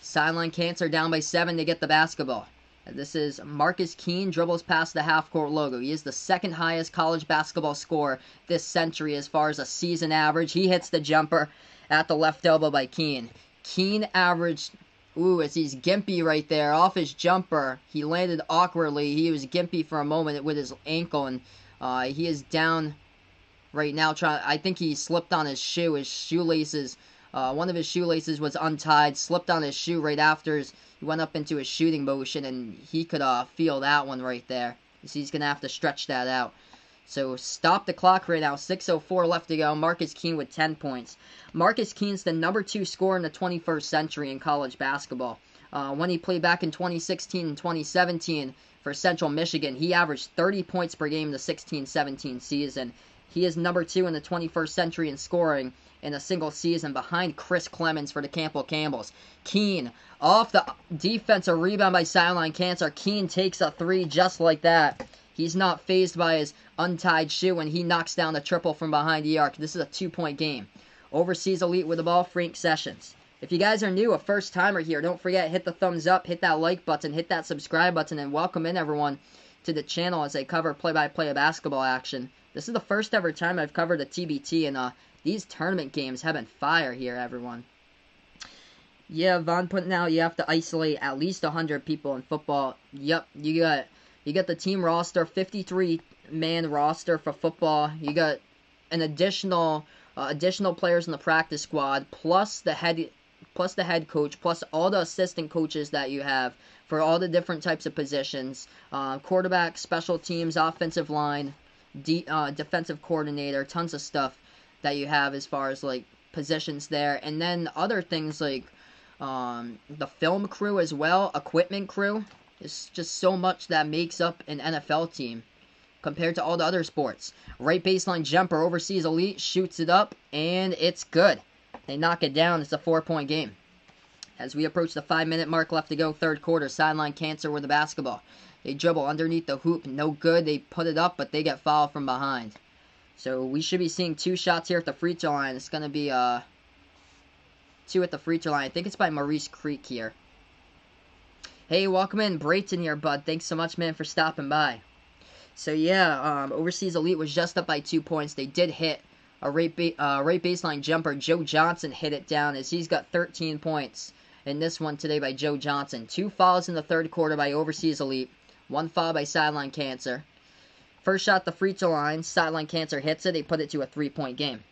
Sideline Cancer down by 7, they get the basketball. This is Marcus Keene, dribbles past the half-court logo. He is the second highest college basketball scorer this century as far as a season average. He hits the jumper at the left elbow by Keene. Keene averaged, as he's gimpy right there, off his jumper. He landed awkwardly. He was gimpy for a moment with his ankle, and he is down right now. I think he slipped on his shoe. His shoelaces, one of his shoelaces was untied, slipped on his shoe right after he went up into his shooting motion, and he could feel that one right there. So he's going to have to stretch that out. So stop the clock right now. 6:04 left to go. Marcus Keene with 10 points. Marcus Keene's the number 2 scorer in the 21st century in college basketball. When he played back in 2016 and 2017 for Central Michigan, he averaged 30 points per game in the 16-17 season. He is number 2 in the 21st century in scoring in a single season behind Chris Clemens for the Campbell Campbells. Keene, off the defensive rebound by Sideline Cancer. Keene takes a 3 just like that. He's not fazed by his untied shoe, and he knocks down the triple from behind the arc. This is a 2-point game. Overseas Elite with the ball, Frank Sessions. If you guys are new, a first-timer here, don't forget, hit the thumbs up, hit that like button, hit that subscribe button, and welcome in everyone to the channel as I cover play-by-play of basketball action. This is the first ever time I've covered a TBT, and these tournament games have been fire here, everyone. Yeah, Von putting out, you have to isolate at least 100 people in football. Yep, you got the team roster, 53-man roster for football. You got an additional players in the practice squad, plus the head coach, plus all the assistant coaches that you have for all the different types of positions. Quarterback, special teams, offensive line, defensive coordinator, tons of stuff that you have as far as like positions there, and then other things like the film crew as well, equipment crew. It's just so much that makes up an NFL team compared to all the other sports. Right baseline jumper, Overseas Elite shoots it up, and it's good. They knock it down. It's a 4-point game. As we approach the 5-minute mark left to go, third quarter, Sideline Cancer with the basketball. They dribble underneath the hoop. No good. They put it up, but they get fouled from behind. So we should be seeing 2 shots here at the free throw line. It's going to be 2 at the free throw line. I think it's by Maurice Creek here. Hey, welcome in, Brayton here, bud. Thanks so much, man, for stopping by. So, yeah, Overseas Elite was just up by 2 points. They did hit a right baseline jumper. Joe Johnson hit it down as he's got 13 points in this one today by Joe Johnson. 2 fouls in the third quarter by Overseas Elite. 1 foul by Sideline Cancer. First shot the free throw line. Sideline Cancer hits it. They put it to a 3-point game.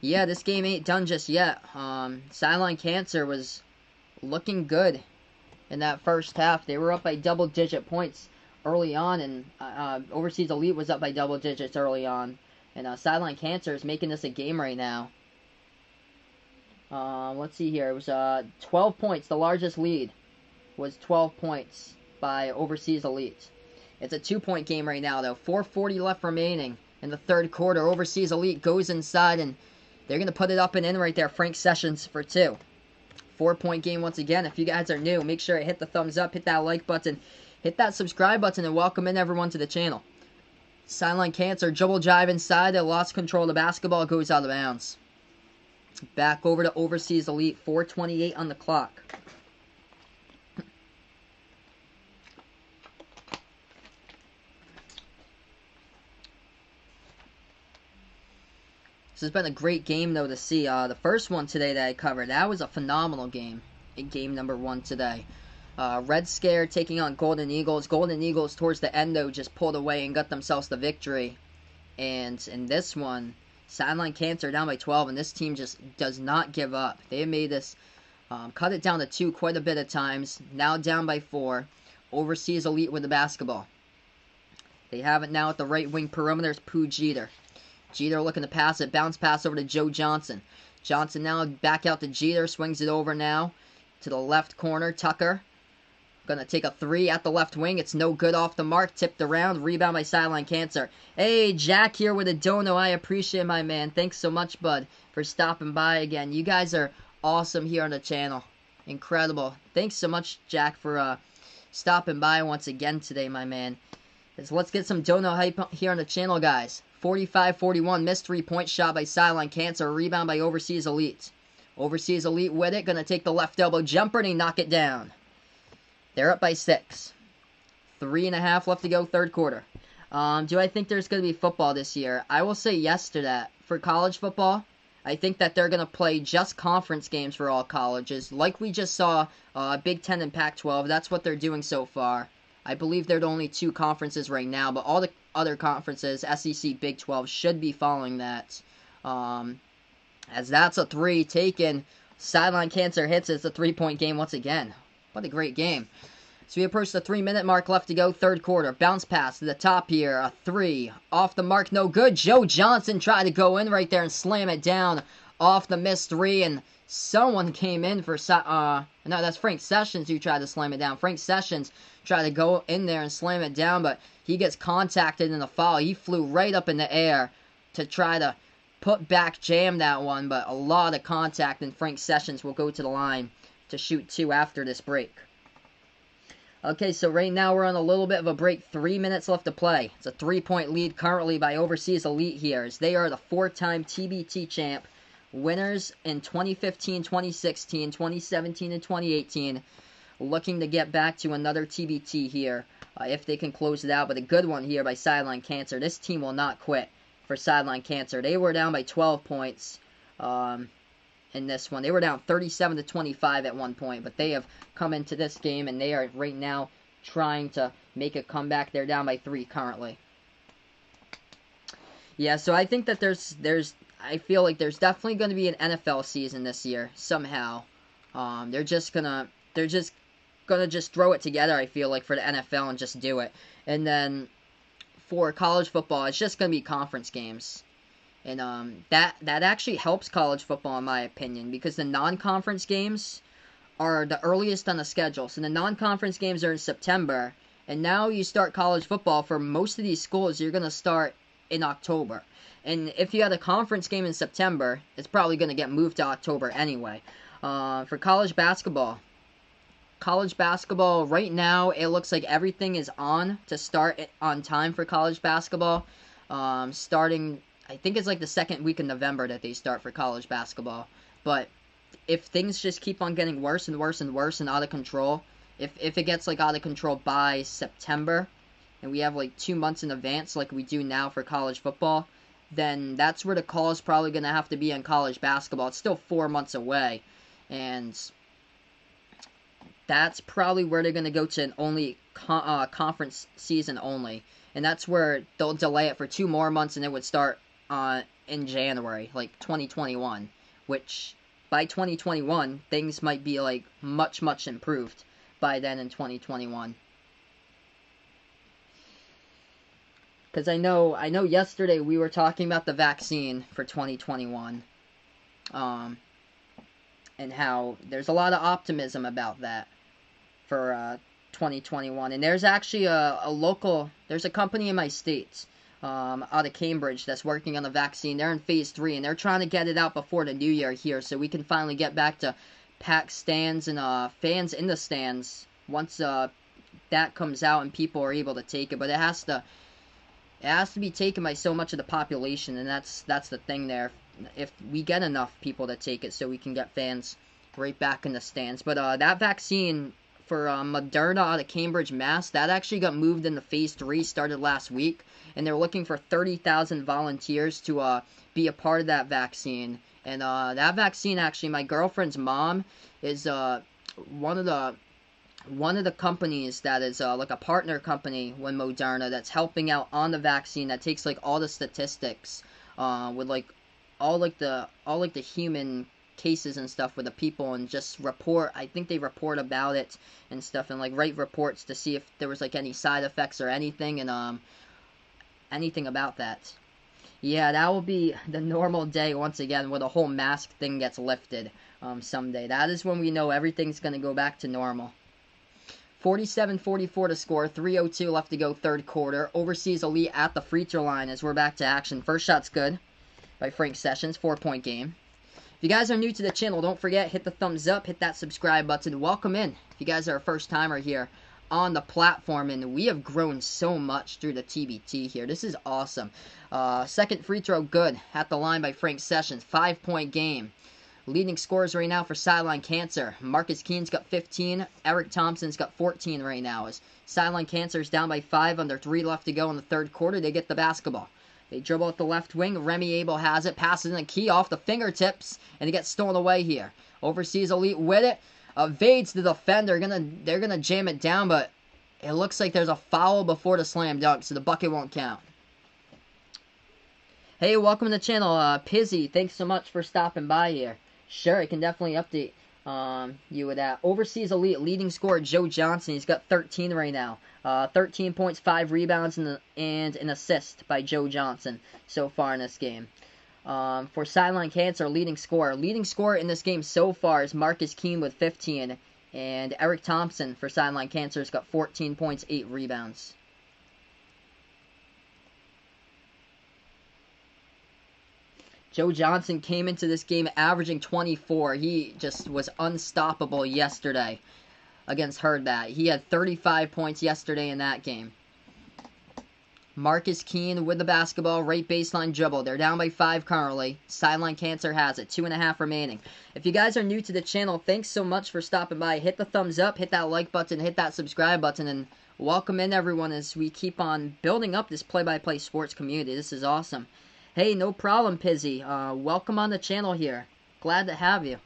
Yeah, this game ain't done just yet. Sideline Cancer was looking good in that first half. They were up by double-digit points early on, and Overseas Elite was up by double digits early on. And Sideline Cancer is making this a game right now. Let's see here. It was 12 points. The largest lead was 12 points by Overseas Elite. It's a 2-point game right now, though. 4:40 left remaining in the third quarter. Overseas Elite goes inside, and they're going to put it up and in right there. Frank Sessions for 2. 4-point game once again. If you guys are new, make sure to hit the thumbs up, hit that like button, hit that subscribe button, and welcome in everyone to the channel. Sideline Cancer, dribble drive inside. They lost control of the basketball. Goes out of bounds. Back over to Overseas Elite. 4:28 on the clock. This has been a great game, though, to see. The first one today that I covered, that was a phenomenal game. In game number 1 today. Red Scare taking on Golden Eagles. Golden Eagles, towards the end, though, just pulled away and got themselves the victory. And in this one, Sideline Cancer down by 12, and this team just does not give up. They have made this, cut it down to 2 quite a bit of times. Now down by 4. Overseas Elite with the basketball. They have it now at the right wing perimeter. It's Pooh Jeter. Jeter looking to pass it. Bounce pass over to Joe Johnson. Johnson now back out to Jeter. Swings it over now to the left corner. Tucker going to take a 3 at the left wing. It's no good, off the mark. Tipped around. Rebound by Sideline Cancer. Hey, Jack here with a dono. I appreciate it, my man. Thanks so much, bud, for stopping by again. You guys are awesome here on the channel. Incredible. Thanks so much, Jack, for stopping by once again today, my man. Let's get some dono hype here on the channel, guys. 45-41, missed 3-point shot by Sideline Cancer. Rebound by Overseas Elite. Overseas Elite with it. Going to take the left elbow jumper and he knock it down. They're up by 6. 3.5 left to go, third quarter. Do I think there's going to be football this year? I will say yes to that. For college football, I think that they're going to play just conference games for all colleges. Like we just saw Big Ten and Pac-12. That's what they're doing so far. I believe there are only 2 conferences right now, but all the other conferences, SEC, Big 12, should be following that. As that's a 3 taken. Sideline Cancer hits it. It's a 3-point game once again. What a great game. So we approach the 3-minute mark left to go, third quarter. Bounce pass to the top here. A 3. Off the mark, no good. Joe Johnson tried to go in right there and slam it down off the missed 3, and someone came in for, no, that's Frank Sessions who tried to slam it down. Frank Sessions tried to go in there and slam it down, but he gets contacted in the foul. He flew right up in the air to try to put back jam that one, but a lot of contact, and Frank Sessions will go to the line to shoot 2 after this break. Okay, so right now we're on a little bit of a break. 3 minutes left to play. It's a 3-point lead currently by Overseas Elite here, as they are the 4-time TBT champ. Winners in 2015, 2016, 2017, and 2018. Looking to get back to another TBT here if they can close it out. But a good one here by Sideline Cancer. This team will not quit for Sideline Cancer. They were down by 12 points in this one. They were down 37-25 at one point. But they have come into this game and they are right now trying to make a comeback. They're down by 3 currently. Yeah, so I think that I feel like there's definitely going to be an NFL season this year somehow. They're just gonna throw it together, I feel like, for the NFL and just do it. And then for college football, it's just gonna be conference games. And that actually helps college football in my opinion, because the non-conference games are the earliest on the schedule. So the non-conference games are in September, and now you start college football for most of these schools. You're gonna start in October. And if you had a conference game in September, it's probably going to get moved to October anyway. For college basketball, right now, it looks like everything is on to start on time for college basketball. Starting, I think it's like the second week of November that they start for college basketball. But if things just keep on getting worse and worse and worse and out of control, if it gets like out of control by September, and we have like 2 months in advance like we do now for college football, then that's where the call is probably going to have to be on college basketball. It's still 4 months away, and that's probably where they're going to go to an only conference season only. And that's where they'll delay it for 2 more months, and it would start in January, like 2021, which by 2021, things might be like much, much improved by then in 2021. Because I know yesterday we were talking about the vaccine for 2021, and how there's a lot of optimism about that for 2021. And there's actually there's a company in my state, out of Cambridge, that's working on the vaccine. They're in phase 3, and they're trying to get it out before the new year here, so we can finally get back to packed stands and fans in the stands once that comes out and people are able to take it. But it has to be taken by so much of the population, and that's the thing there. If we get enough people to take it, so we can get fans right back in the stands. But that vaccine for Moderna out of Cambridge, Mass, that actually got moved into phase 3, started last week, and they're looking for 30,000 volunteers to be a part of that vaccine. And that vaccine, actually, my girlfriend's mom is one of the companies that is like a partner company with Moderna that's helping out on the vaccine, that takes like all the statistics with like all the human cases and stuff with the people, and just report. I think they report about it and stuff, and like write reports to see if there was like any side effects or anything, and anything about that. Yeah, that will be the normal day once again, where the whole mask thing gets lifted someday. That is when we know everything's going to go back to normal. 47-44 to score, 3:02 left to go, third quarter. Overseas Elite at the free throw line as we're back to action. First shot's good by Frank Sessions, 4-point game. If you guys are new to the channel, don't forget, hit the thumbs up, hit that subscribe button. Welcome in if you guys are a first timer here on the platform, and we have grown so much through the TBT here. This is awesome. Second free throw good at the line by Frank Sessions, 5-point game. Leading scorers right now for Sideline Cancer. Marcus Keene's got 15. Eric Thompson's got 14 right now. As Sideline Cancer's down by 5, under 3 left to go in the third quarter, they get the basketball. They dribble at the left wing. Remy Abel has it. Passes in the key off the fingertips, and it gets stolen away here. Overseas Elite with it. Evades the defender. They're gonna jam it down, but it looks like there's a foul before the slam dunk, so the bucket won't count. Hey, welcome to the channel, Pizzy. Thanks so much for stopping by here. Sure, I can definitely update you with that. Overseas Elite leading scorer Joe Johnson. He's got 13 right now. 13 points, 5 rebounds, and an assist by Joe Johnson so far in this game. For Sideline Cancer, leading scorer in this game so far is Marcus Keene with 15, and Eric Thompson for Sideline Cancer has got 14 points, 8 rebounds. Joe Johnson came into this game averaging 24. He just was unstoppable yesterday against Herdbat. He had 35 points yesterday in that game. Marcus Keene with the basketball, right baseline dribble. They're down by 5 currently. Sideline Cancer has it. 2.5 remaining. If you guys are new to the channel, thanks so much for stopping by. Hit the thumbs up, hit that like button, hit that subscribe button, and welcome in everyone as we keep on building up this play-by-play sports community. This is awesome. Hey, no problem, Pizzy. Welcome on the channel here. Glad to have you.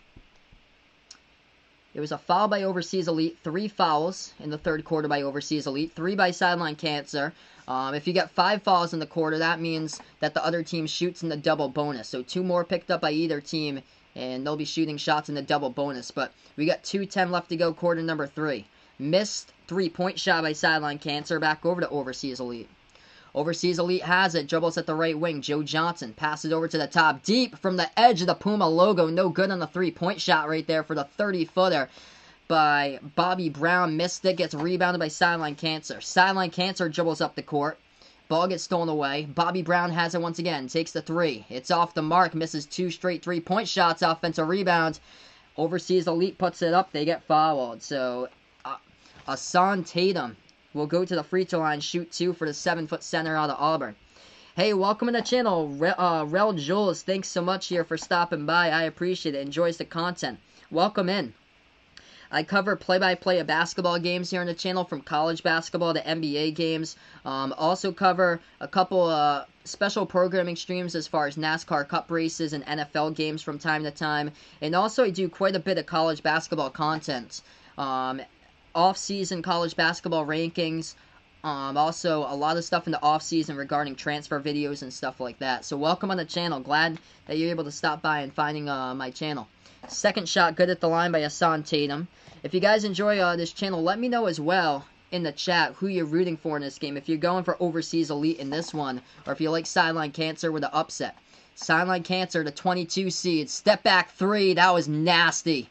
It was a foul by Overseas Elite. 3 fouls in the third quarter by Overseas Elite. 3 by Sideline Cancer. If you get 5 fouls in the quarter, that means that the other team shoots in the double bonus. So 2 more picked up by either team, and they'll be shooting shots in the double bonus. But we got 2:10 left to go, quarter number 3. Missed 3-point shot by Sideline Cancer. Back over to Overseas Elite. Overseas Elite has it. Dribbles at the right wing. Joe Johnson passes over to the top. Deep from the edge of the Puma logo. No good on the 3-point shot right there for the 30-footer by Bobby Brown. Missed it. Gets rebounded by Sideline Cancer. Sideline Cancer dribbles up the court. Ball gets stolen away. Bobby Brown has it once again. Takes the 3. It's off the mark. Misses 2 straight 3-point shots. Offensive rebound. Overseas Elite puts it up. They get fouled. So, Asan Tatum will go to the free throw line. Shoot 2 for the 7-foot center out of Auburn. Hey, welcome to the channel. Rel Jules, thanks so much here for stopping by. I appreciate it. Enjoys the content. Welcome in. I cover play-by-play of basketball games here on the channel, from college basketball to NBA games. Also cover a couple special programming streams as far as NASCAR Cup races and NFL games from time to time. And also I do quite a bit of college basketball content. Off-season college basketball rankings. Also, a lot of stuff in the off-season regarding transfer videos and stuff like that. So welcome on the channel. Glad that you're able to stop by and finding my channel. Second shot good at the line by Asan Tatum. If you guys enjoy this channel, let me know as well in the chat who you're rooting for in this game. If you're going for Overseas Elite in this one, or if you like Sideline Cancer with the upset. Sideline Cancer, the 22 seed. Step back 3. That was nasty.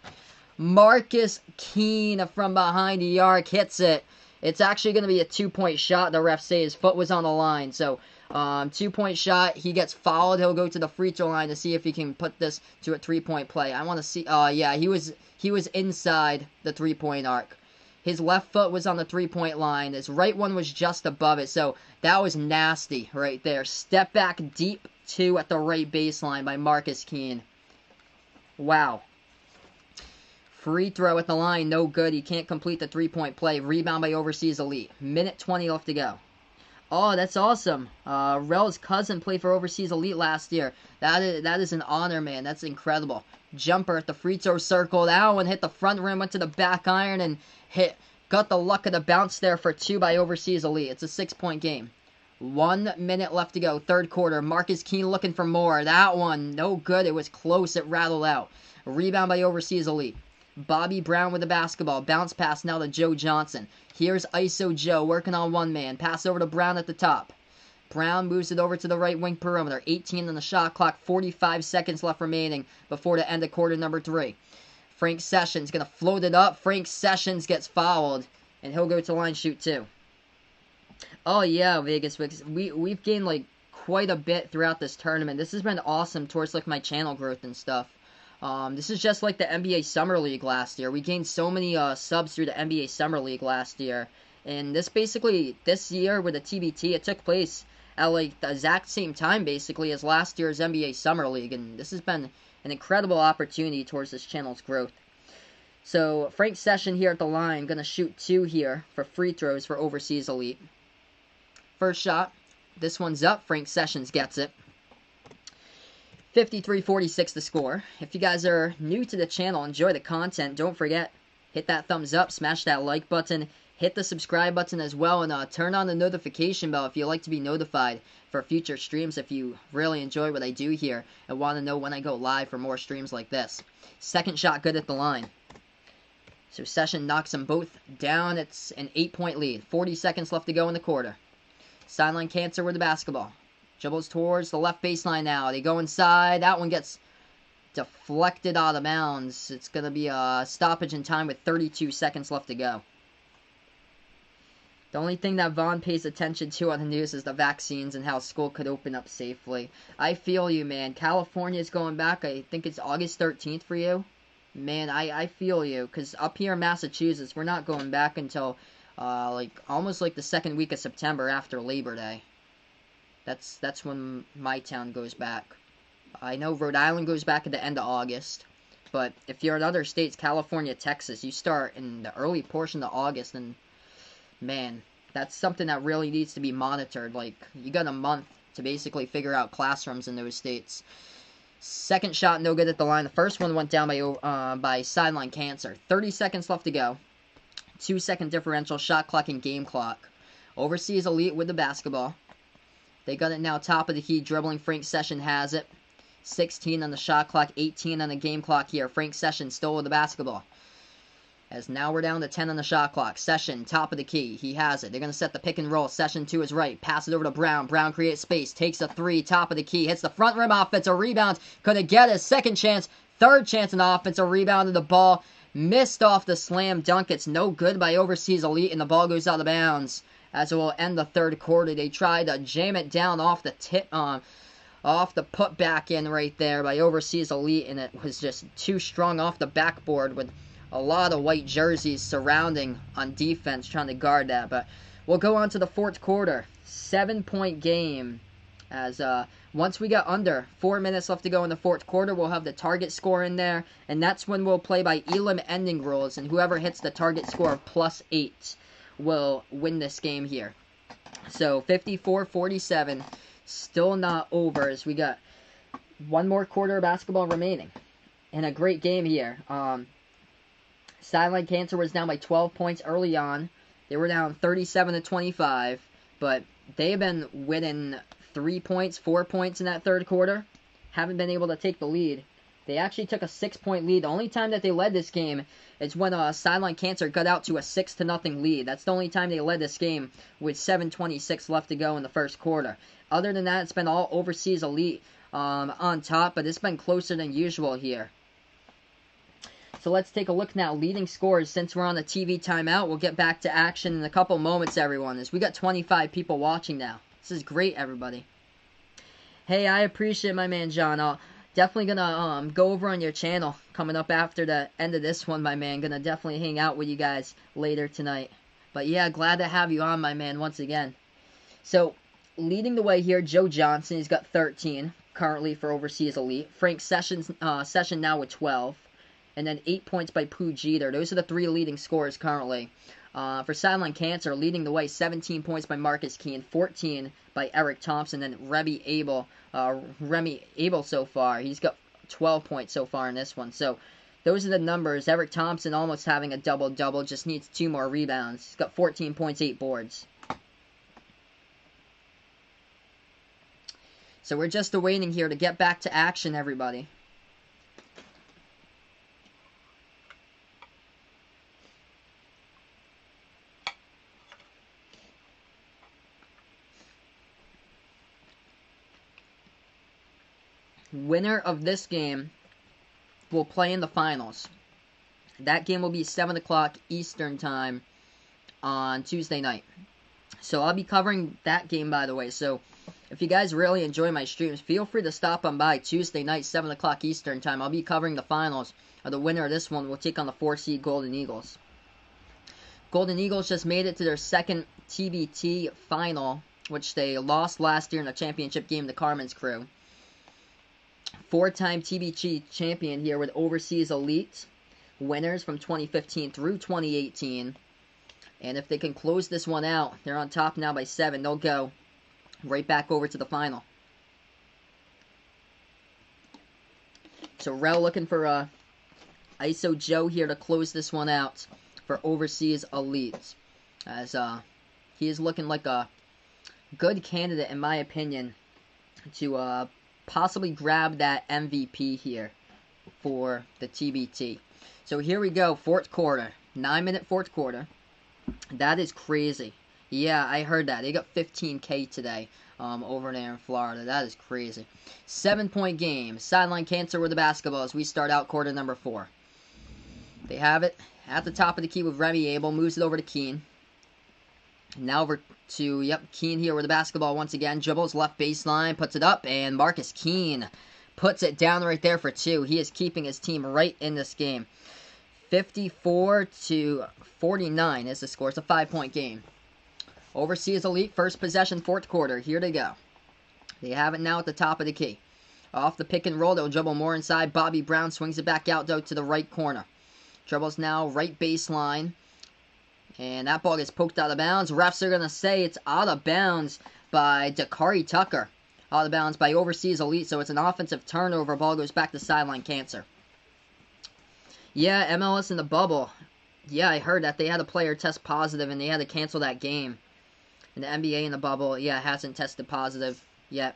Marcus Keene from behind the arc hits it. It's actually going to be a 2-point shot. The ref say his foot was on the line. So, 2-point shot. He gets fouled. He'll go to the free throw line to see if he can put this to a 3-point play. I want to see. Yeah, he was inside the 3-point arc. His left foot was on the 3-point line. His right one was just above it. So, that was nasty right there. Step back deep 2 at the right baseline by Marcus Keene. Wow. Free throw at the line, no good. He can't complete the 3-point play. Rebound by Overseas Elite. Minute 20 left to go. Oh, that's awesome. Rel's cousin played for Overseas Elite last year. That is an honor, man. That's incredible. Jumper at the free throw circle. That one hit the front rim, went to the back iron, and got the luck of the bounce there for 2 by Overseas Elite. It's a 6-point game. 1 minute left to go. Third quarter. Marcus Keene looking for more. That one, no good. It was close. It rattled out. Rebound by Overseas Elite. Bobby Brown with the basketball. Bounce pass now to Joe Johnson. Here's ISO Joe working on one man. Pass over to Brown at the top. Brown moves it over to the right wing perimeter. 18 on the shot clock. 45 seconds left remaining before the end of quarter number 3. Frank Sessions going to float it up. Frank Sessions gets fouled. And he'll go to line shoot 2. Oh yeah, Vegas. We've gained like quite a bit throughout this tournament. This has been awesome towards like my channel growth and stuff. This is just like the NBA Summer League last year. We gained so many subs through the NBA Summer League last year. And this year with the TBT, it took place at like the exact same time basically as last year's NBA Summer League. And this has been an incredible opportunity towards this channel's growth. So Frank Session here at the line, going to shoot 2 here for free throws for Overseas Elite. First shot, this one's up. Frank Sessions gets it. 53-46 the score. If you guys are new to the channel, enjoy the content, don't forget, hit that thumbs up, smash that like button, hit the subscribe button as well, and turn on the notification bell if you like to be notified for future streams if you really enjoy what I do here and want to know when I go live for more streams like this. Second shot good at the line. So Session knocks them both down. It's an 8-point lead. 40 seconds left to go in the quarter. Sideline Cancer with the basketball. Dribbles towards the left baseline now. They go inside. That one gets deflected out of bounds. It's going to be a stoppage in time with 32 seconds left to go. The only thing that Vaughn pays attention to on the news is the vaccines and how school could open up safely. I feel you, man. California's going back. I think it's August 13th for you. Man, I feel you. Because up here in Massachusetts, we're not going back until almost like the second week of September after Labor Day. That's when my town goes back. I know Rhode Island goes back at the end of August. But if you're in other states, California, Texas, you start in the early portion of August. And, man, that's something that really needs to be monitored. Like, you got a month to basically figure out classrooms in those states. Second shot, no good at the line. The first one went down by Sideline Cancer. 30 seconds left to go. 2-second differential, shot clock and game clock. Overseas Elite with the basketball. They got it now, top of the key, dribbling. Frank Session has it. 16 on the shot clock, 18 on the game clock here. Frank Session still with the basketball. As now we're down to 10 on the shot clock. Session, top of the key. He has it. They're going to set the pick and roll. Session to his right. Pass it over to Brown. Brown creates space. Takes a 3, top of the key. Hits the front rim offensive rebound. Couldn't get it. Second chance. Third chance in the offensive rebound of the ball. Missed off the slam dunk. It's no good by Overseas Elite, and the ball goes out of bounds. as it will end the third quarter. They tried to jam it down off the off the put back in right there by Overseas Elite, and it was just too strong off the backboard with a lot of white jerseys surrounding on defense trying to guard that. But we'll go on to the fourth quarter. 7-point game. As once we get under 4 minutes left to go in the fourth quarter, we'll have the target score in there, and that's when we'll play by Elam ending rules, and whoever hits the target score of +8 will win this game here. So 54-47, still not over as we got one more quarter of basketball remaining. And a great game here. Sideline Cancer was down by 12 points early on. They were down 37-25, but they have been winning 3 points, 4 points in that third quarter. Haven't been able to take the lead. They actually took a 6-point lead. The only time that they led this game is when Sideline Cancer got out to a 6-0 lead. That's the only time they led this game with 7:26 left to go in the first quarter. Other than that, it's been all Overseas Elite on top, but it's been closer than usual here. So let's take a look now. Leading scores since we're on the TV timeout. We'll get back to action in a couple moments, everyone. As we got 25 people watching now. This is great, everybody. Hey, I appreciate my man John. I'll definitely gonna go over on your channel coming up after the end of this one, my man. Gonna definitely hang out with you guys later tonight. But yeah, glad to have you on, my man, once again. So leading the way here, Joe Johnson. He's got 13 currently for Overseas Elite. Frank Session now with 12. And then 8 points by Pooh Jeter. Those are the 3 leading scorers currently. For Sideline Cancer, leading the way, 17 points by Marcus Keene, 14 by Eric Thompson, and Remy Abel so far. He's got 12 points so far in this one. So those are the numbers. Eric Thompson almost having a double-double, just needs 2 more rebounds. He's got 14 points, 8 boards. So we're just awaiting here to get back to action, everybody. Winner of this game will play in the finals. That game will be 7 o'clock Eastern time on Tuesday night. So I'll be covering that game, by the way. So if you guys really enjoy my streams, feel free to stop on by Tuesday night, 7 o'clock Eastern time. I'll be covering the finals. The winner of this one will take on the 4-seed Golden Eagles. Golden Eagles just made it to their second TBT final, which they lost last year in the championship game to Carmen's crew. 4-time TBT champion here with Overseas Elite. Winners from 2015 through 2018. And if they can close this one out, they're on top now by 7. They'll go right back over to the final. So Rel looking for ISO Joe here to close this one out for Overseas Elite. As he is looking like a good candidate, in my opinion, to possibly grab that MVP here for the TBT. So here we go, fourth quarter. 9-minute fourth quarter. That is crazy. Yeah, I heard that. They got 15K today over there in Florida. That is crazy. 7-point game. Sideline Cancer with the basketball as we start out quarter number 4. They have it at the top of the key with Remy Abel. Moves it over to Keene. Now over to, Keene here with the basketball once again. Dribbles left baseline, puts it up, and Marcus Keene puts it down right there for 2. He is keeping his team right in this game. 54-49 is the score. It's a 5-point game. Overseas Elite, first possession, fourth quarter. Here they go. They have it now at the top of the key. Off the pick and roll, they'll dribble more inside. Bobby Brown swings it back out, though, to the right corner. Dribbles now right baseline. And that ball gets poked out of bounds. Refs are going to say it's out of bounds by Dakari Tucker. Out of bounds by Overseas Elite, so it's an offensive turnover. Ball goes back to Sideline Cancer. Yeah, MLS in the bubble. Yeah, I heard that they had a player test positive and they had to cancel that game. And the NBA in the bubble, hasn't tested positive yet.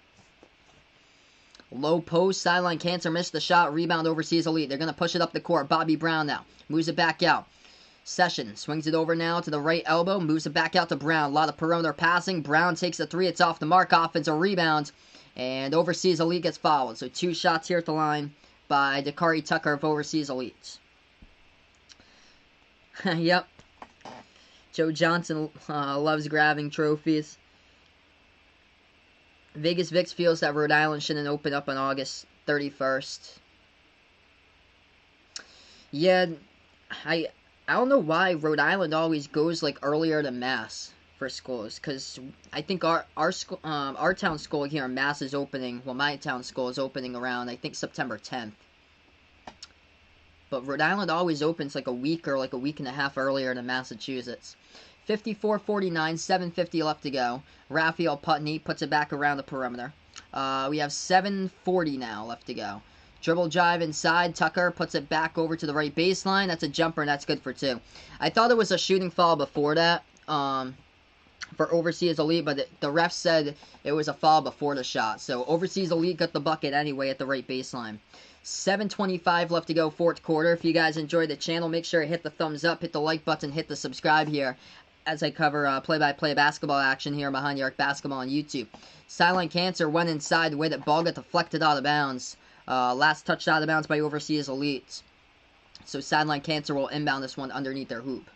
Low post, Sideline Cancer missed the shot. Rebound, Overseas Elite. They're going to push it up the court. Bobby Brown now moves it back out. Session swings it over now to the right elbow, moves it back out to Brown. A lot of perimeter passing. Brown takes the 3. It's off the mark. Offensive rebound. And Overseas Elite gets fouled. So 2 shots here at the line by Dakari Tucker of Overseas Elite. Yep. Joe Johnson loves grabbing trophies. Vegas Vix feels that Rhode Island shouldn't open up on August 31st. Yeah, I don't know why Rhode Island always goes like earlier than Mass for schools, because I think our town school here in Mass is opening. Well, my town school is opening around, I think, September 10th. But Rhode Island always opens like a week or like a week and a half earlier than Massachusetts. 54-49, 7:50 left to go. Raphael Putney puts it back around the perimeter. We have 7:40 now left to go. Dribble drive inside. Tucker puts it back over to the right baseline. That's a jumper, and that's good for 2. I thought it was a shooting foul before that for Overseas Elite, but the ref said it was a foul before the shot. So Overseas Elite got the bucket anyway at the right baseline. 7:25 left to go, fourth quarter. If you guys enjoyed the channel, make sure to hit the thumbs up, hit the like button, hit the subscribe here as I cover play-by-play basketball action here Behind the Arc Basketball on YouTube. Sideline Cancer went inside the way that ball got deflected out of bounds. Last touched out of bounds by Overseas Elite. So Sideline Cancer will inbound this one underneath their hoop.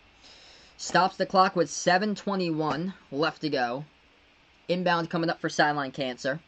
Stops the clock with 7:21 left to go. Inbound coming up for Sideline Cancer.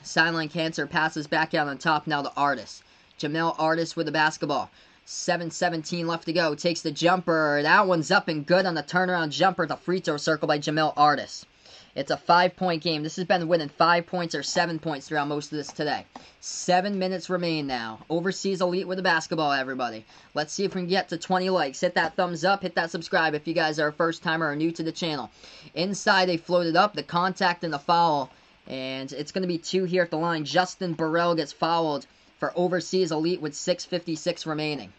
Sideline Cancer passes back out on top now to Artis. Jamel Artis with the basketball. 7:17 left to go. Takes the jumper. That one's up and good on the turnaround jumper at the free throw circle by Jamel Artis. It's a 5-point game. This has been winning 5 points or 7 points throughout most of this today. 7 minutes remain now. Overseas Elite with the basketball, everybody. Let's see if we can get to 20 likes. Hit that thumbs up. Hit that subscribe if you guys are a first timer or new to the channel. Inside, they floated up. The contact and the foul. And it's going to be 2 here at the line. Justin Burrell gets fouled for Overseas Elite with 6:56 remaining.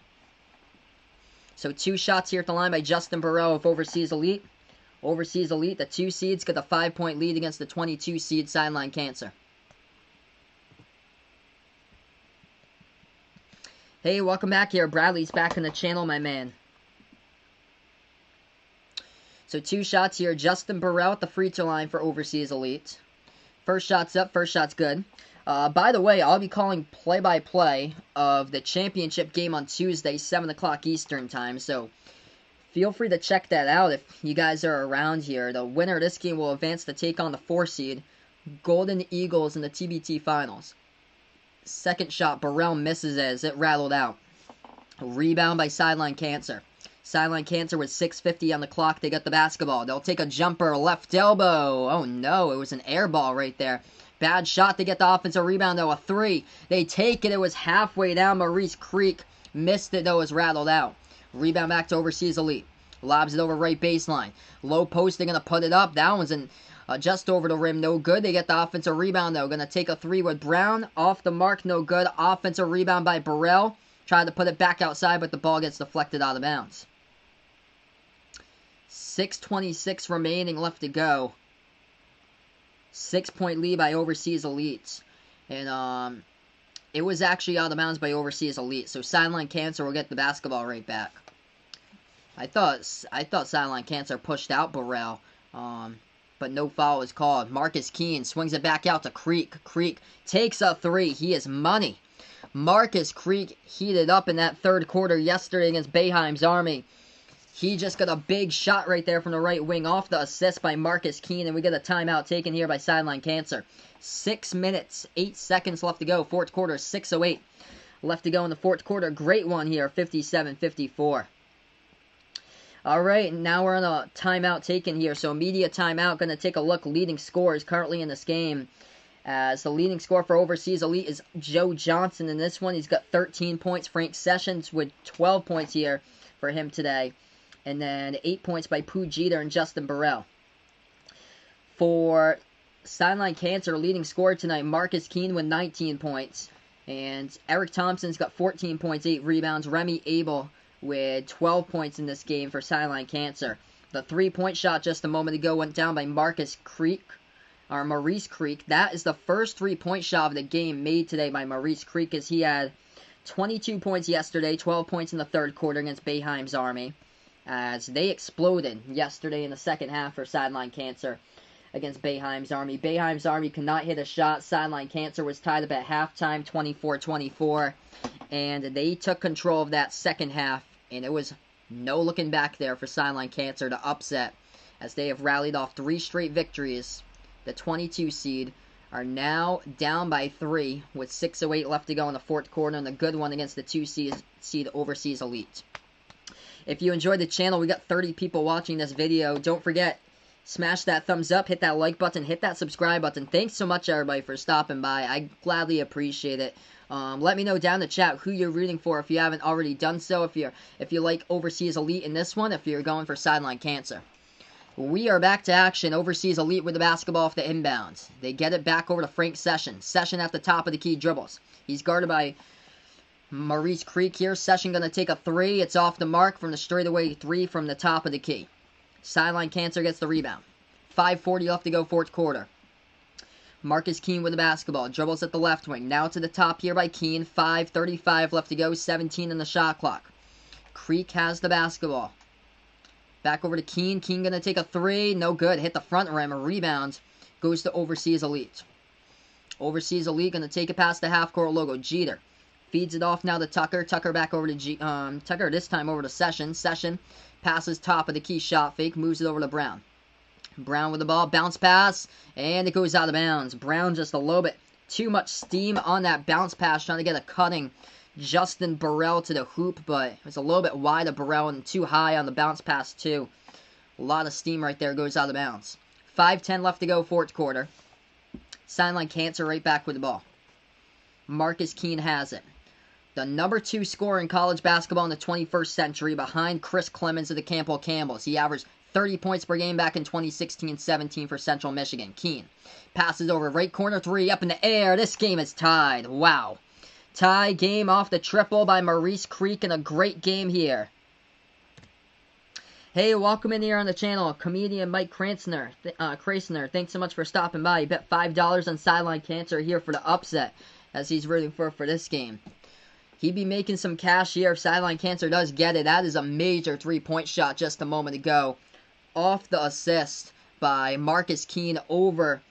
So 2 shots here at the line by Justin Burrell of Overseas Elite. Overseas Elite, the 2 seeds, get the 5-point lead against the 22 seed Sideline Cancer. Hey, welcome back here. Bradley's back on the channel, my man. So 2 shots here. Justin Burrell at the free throw line for Overseas Elite. First shot's up. First shot's good. By the way, I'll be calling play-by-play of the championship game on Tuesday, 7 o'clock Eastern time. So feel free to check that out if you guys are around here. The winner of this game will advance to take on the 4 seed, Golden Eagles, in the TBT finals. Second shot, Burrell misses as it rattled out. Rebound by Sideline Cancer. Sideline Cancer with 6:50 on the clock. They got the basketball. They'll take a jumper, left elbow. Oh no, it was an air ball right there. Bad shot. They get the offensive rebound though. A 3. They take it. It was halfway down. Maurice Creek missed it though. It was rattled out. Rebound back to Overseas Elite. Lobs it over right baseline. Low post. They're going to put it up. That one's in just over the rim. No good. They get the offensive rebound though. Going to take a 3 with Brown. Off the mark. No good. Offensive rebound by Burrell. Tried to put it back outside, but the ball gets deflected out of bounds. 6:26 remaining left to go. 6-point lead by Overseas Elite. And it was actually out of bounds by Overseas Elite. So Sideline Cancer will get the basketball right back. I thought Sideline Cancer pushed out Burrell. But no foul was called. Marcus Keene swings it back out to Creek. Creek takes a 3. He is money. Marcus Creek heated up in that third quarter yesterday against Boeheim's Army. He just got a big shot right there from the right wing off the assist by Marcus Keene, and we get a timeout taken here by Sideline Cancer. 6 minutes, 8 seconds left to go. Fourth quarter, 6:08 left to go in the fourth quarter. Great one here, 57-54. All right, now we're on a timeout taken here. So media timeout, going to take a look. Leading scorers currently in this game. As the leading scorer for Overseas Elite is Joe Johnson. In this one, he's got 13 points. Frank Sessions with 12 points here for him today. And then 8 points by Pooh Jeter and Justin Burrell. For Sideline Cancer, leading scorer tonight, Marcus Keene with 19 points. And Eric Thompson's got 14 points, 8 rebounds. Remy Abel with 12 points in this game for Sideline Cancer. The 3-point shot just a moment ago went down by Maurice Creek. That is the first 3-point shot of the game made today by Maurice Creek, as he had 22 points yesterday, 12 points in the third quarter against Boeheim's Army, as they exploded yesterday in the second half for Sideline Cancer against Boeheim's Army. Boeheim's Army could not hit a shot. Sideline Cancer was tied up at halftime, 24-24, and they took control of that second half And it was no looking back there for Sideline Cancer to upset, as they have rallied off 3 straight victories. The 22 seed are now down by 3 with 6:08 left to go in the 4th quarter, and a good one against the 2 seed Overseas Elite. If you enjoyed the channel, we got 30 people watching this video. Don't forget, smash that thumbs up, hit that like button, hit that subscribe button. Thanks so much, everybody, for stopping by. I gladly appreciate it. Let me know down in the chat who you're rooting for if you haven't already done so. If you like Overseas Elite in this one, if you're going for Sideline Cancer. We are back to action. Overseas Elite with the basketball off the inbounds. They get it back over to Frank Session. Session at the top of the key dribbles. He's guarded by Maurice Creek here. Session going to take a 3. It's off the mark from the straightaway 3 from the top of the key. Sideline Cancer gets the rebound. 5:40 left to go, 4th quarter. Marcus Keene with the basketball. Dribbles at the left wing. Now to the top here by Keene. 5:35 left to go. 17 in the shot clock. Creek has the basketball. Back over to Keene. Keene going to take a 3. No good. Hit the front rim. A rebound. Goes to Overseas Elite. Overseas Elite going to take it past the half-court logo. Jeter. Feeds it off now to Tucker. Tucker back over to Tucker this time over to Session. Session passes top of the key shot fake. Moves it over to Brown. Brown with the ball, bounce pass, and it goes out of bounds. Brown just a little bit too much steam on that bounce pass, trying to get a cutting Justin Burrell to the hoop, but it was a little bit wide of Burrell and too high on the bounce pass too. A lot of steam right there, goes out of bounds. 5:10 left to go, 4th quarter. Sideline Cancer right back with the ball. Marcus Keene has it. The number 2 scorer in college basketball in the 21st century, behind Chris Clemens of the Campbell Campbells. He averaged 30 points per game back in 2016-17 for Central Michigan. Keene passes over right corner 3 up in the air. This game is tied. Wow. Tie game off the triple by Maurice Creek, and a great game here. Hey, welcome in here on the channel. Comedian Mike Krasner. Thanks so much for stopping by. You bet $5 on Sideline Cancer here for the upset, as he's rooting for this game. He'd be making some cash here if Sideline Cancer does get it. That is a major 3-point shot just a moment ago. Off the assist by Marcus Keene over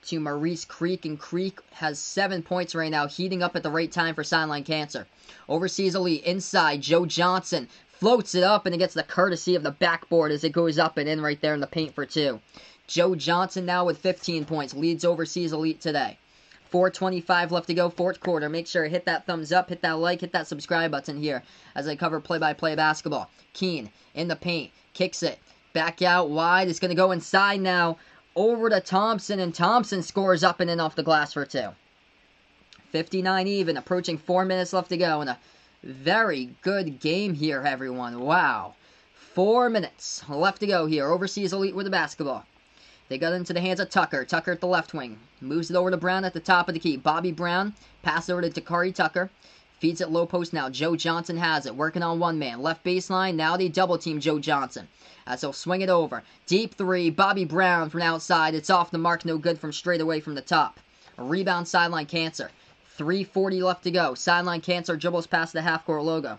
to Maurice Creek, and Creek has 7 points right now, heating up at the right time for Sideline Cancer. Overseas Elite inside, Joe Johnson floats it up, and it gets the courtesy of the backboard as it goes up and in right there in the paint for 2. Joe Johnson now with 15 points, leads Overseas Elite today. 4:25 left to go, 4th quarter. Make sure to hit that thumbs up, hit that like, hit that subscribe button here as I cover play-by-play basketball. Keene in the paint, kicks it. Back out wide. It's going to go inside now. Over to Thompson, and Thompson scores up and in off the glass for 2. 59 even. Approaching 4 minutes left to go. And a very good game here, everyone. Wow. 4 minutes left to go here. Overseas Elite with the basketball. They got into the hands of Tucker. Tucker at the left wing. Moves it over to Brown at the top of the key. Bobby Brown. Pass over to Dakari Tucker. Feeds it low post now. Joe Johnson has it. Working on one man. Left baseline. Now they double team Joe Johnson, as he'll swing it over. Deep 3. Bobby Brown from outside. It's off the mark. No good from straight away from the top. A rebound, Sideline Cancer. 3:40 left to go. Sideline Cancer dribbles past the half-court logo.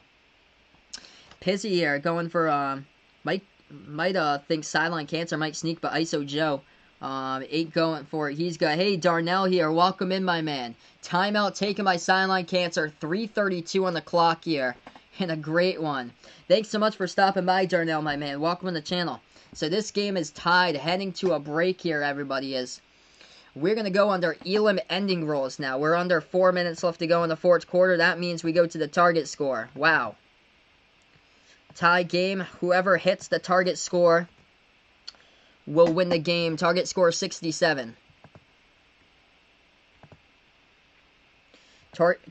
Pizzy here going for, might think Sideline Cancer might sneak, but ISO Joe. 8 going for it. He's got, hey, Darnell here. Welcome in, my man. Timeout taken by Sideline Cancer. 3:32 on the clock here. And a great one. Thanks so much for stopping by, Darnell, my man. Welcome to the channel. So this game is tied, heading to a break here, everybody is. We're going to go under Elam ending rules now. We're under 4 minutes left to go in the 4th quarter. That means we go to the target score. Wow. Tie game. Whoever hits the target score will win the game. Target score 67.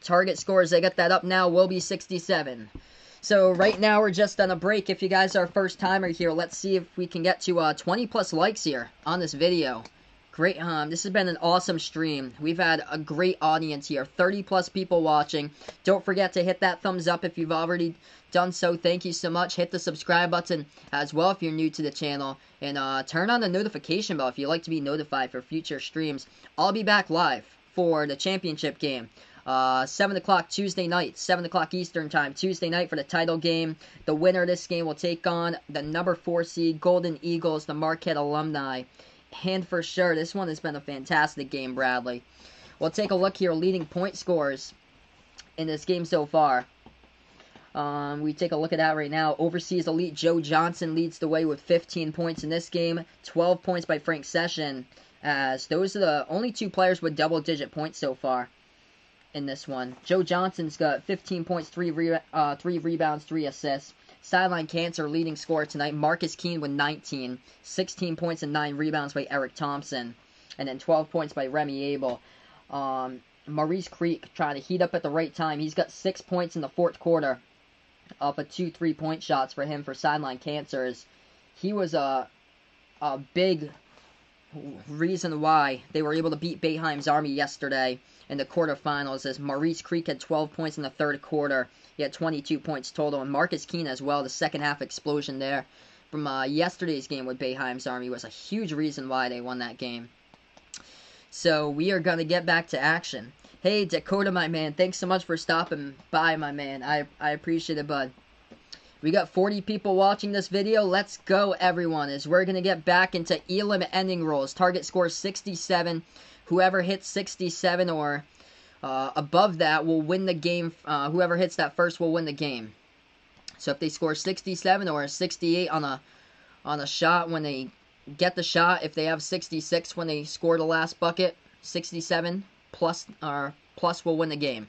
Target scores, they got that up now, will be 67. So right now we're just on a break. If you guys are first timer here, let's see if we can get to 20 plus likes here on this video. Great, this has been an awesome stream. We've had a great audience here, 30 plus people watching. Don't forget to hit that thumbs up if you've already done so. Thank you so much. Hit the subscribe button as well if you're new to the channel, and turn on the notification bell if you'd like to be notified for future streams. I'll be back live for the championship game. 7 o'clock Tuesday night, 7 o'clock Eastern time, Tuesday night for the title game. The winner of this game will take on the number 4 seed Golden Eagles, the Marquette alumni. And for sure, this one has been a fantastic game, Bradley. We'll take a look here, leading point scores in this game so far. We take a look at that right now. Overseas Elite Joe Johnson leads the way with 15 points in this game. 12 points by Frank Session, as those are the only two players with double-digit points so far in this one. Joe Johnson's got 15 points, 3 rebounds, 3 assists. Sideline Cancer leading scorer tonight. Marcus Keene with 19. 16 points and 9 rebounds by Eric Thompson. And then 12 points by Remy Abel. Maurice Creek trying to heat up at the right time. He's got 6 points in the fourth quarter. Up a 2 3-point shots for him for Sideline Cancers. He was a big reason why they were able to beat Bayheim's Army yesterday in the quarterfinals, as Maurice Creek had 12 points in the third quarter. He had 22 points total, and Marcus Keene as well. The second half explosion there from yesterday's game with Bayheim's Army was a huge reason why they won that game. So we are going to get back to action. Hey, Dakota, my man, thanks so much for stopping by, my man. I appreciate it, bud. We got 40 people watching this video. Let's go, everyone, as we're going to get back into Elam ending rolls. Target score 67. Whoever hits 67 or above that will win the game. Whoever hits that first will win the game. So if they score 67 or 68 on a shot when they get the shot, if they have 66 when they score the last bucket, 67 plus will win the game.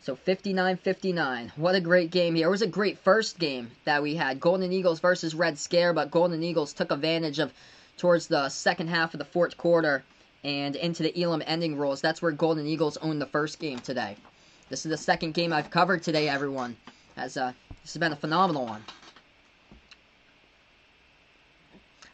So 59-59. What a great game here. It was a great first game that we had. Golden Eagles versus Red Scare, but Golden Eagles took advantage of towards the second half of the fourth quarter and into the Elam ending rolls. That's where Golden Eagles owned the first game today. This is the second game I've covered today, everyone. This has been a phenomenal one.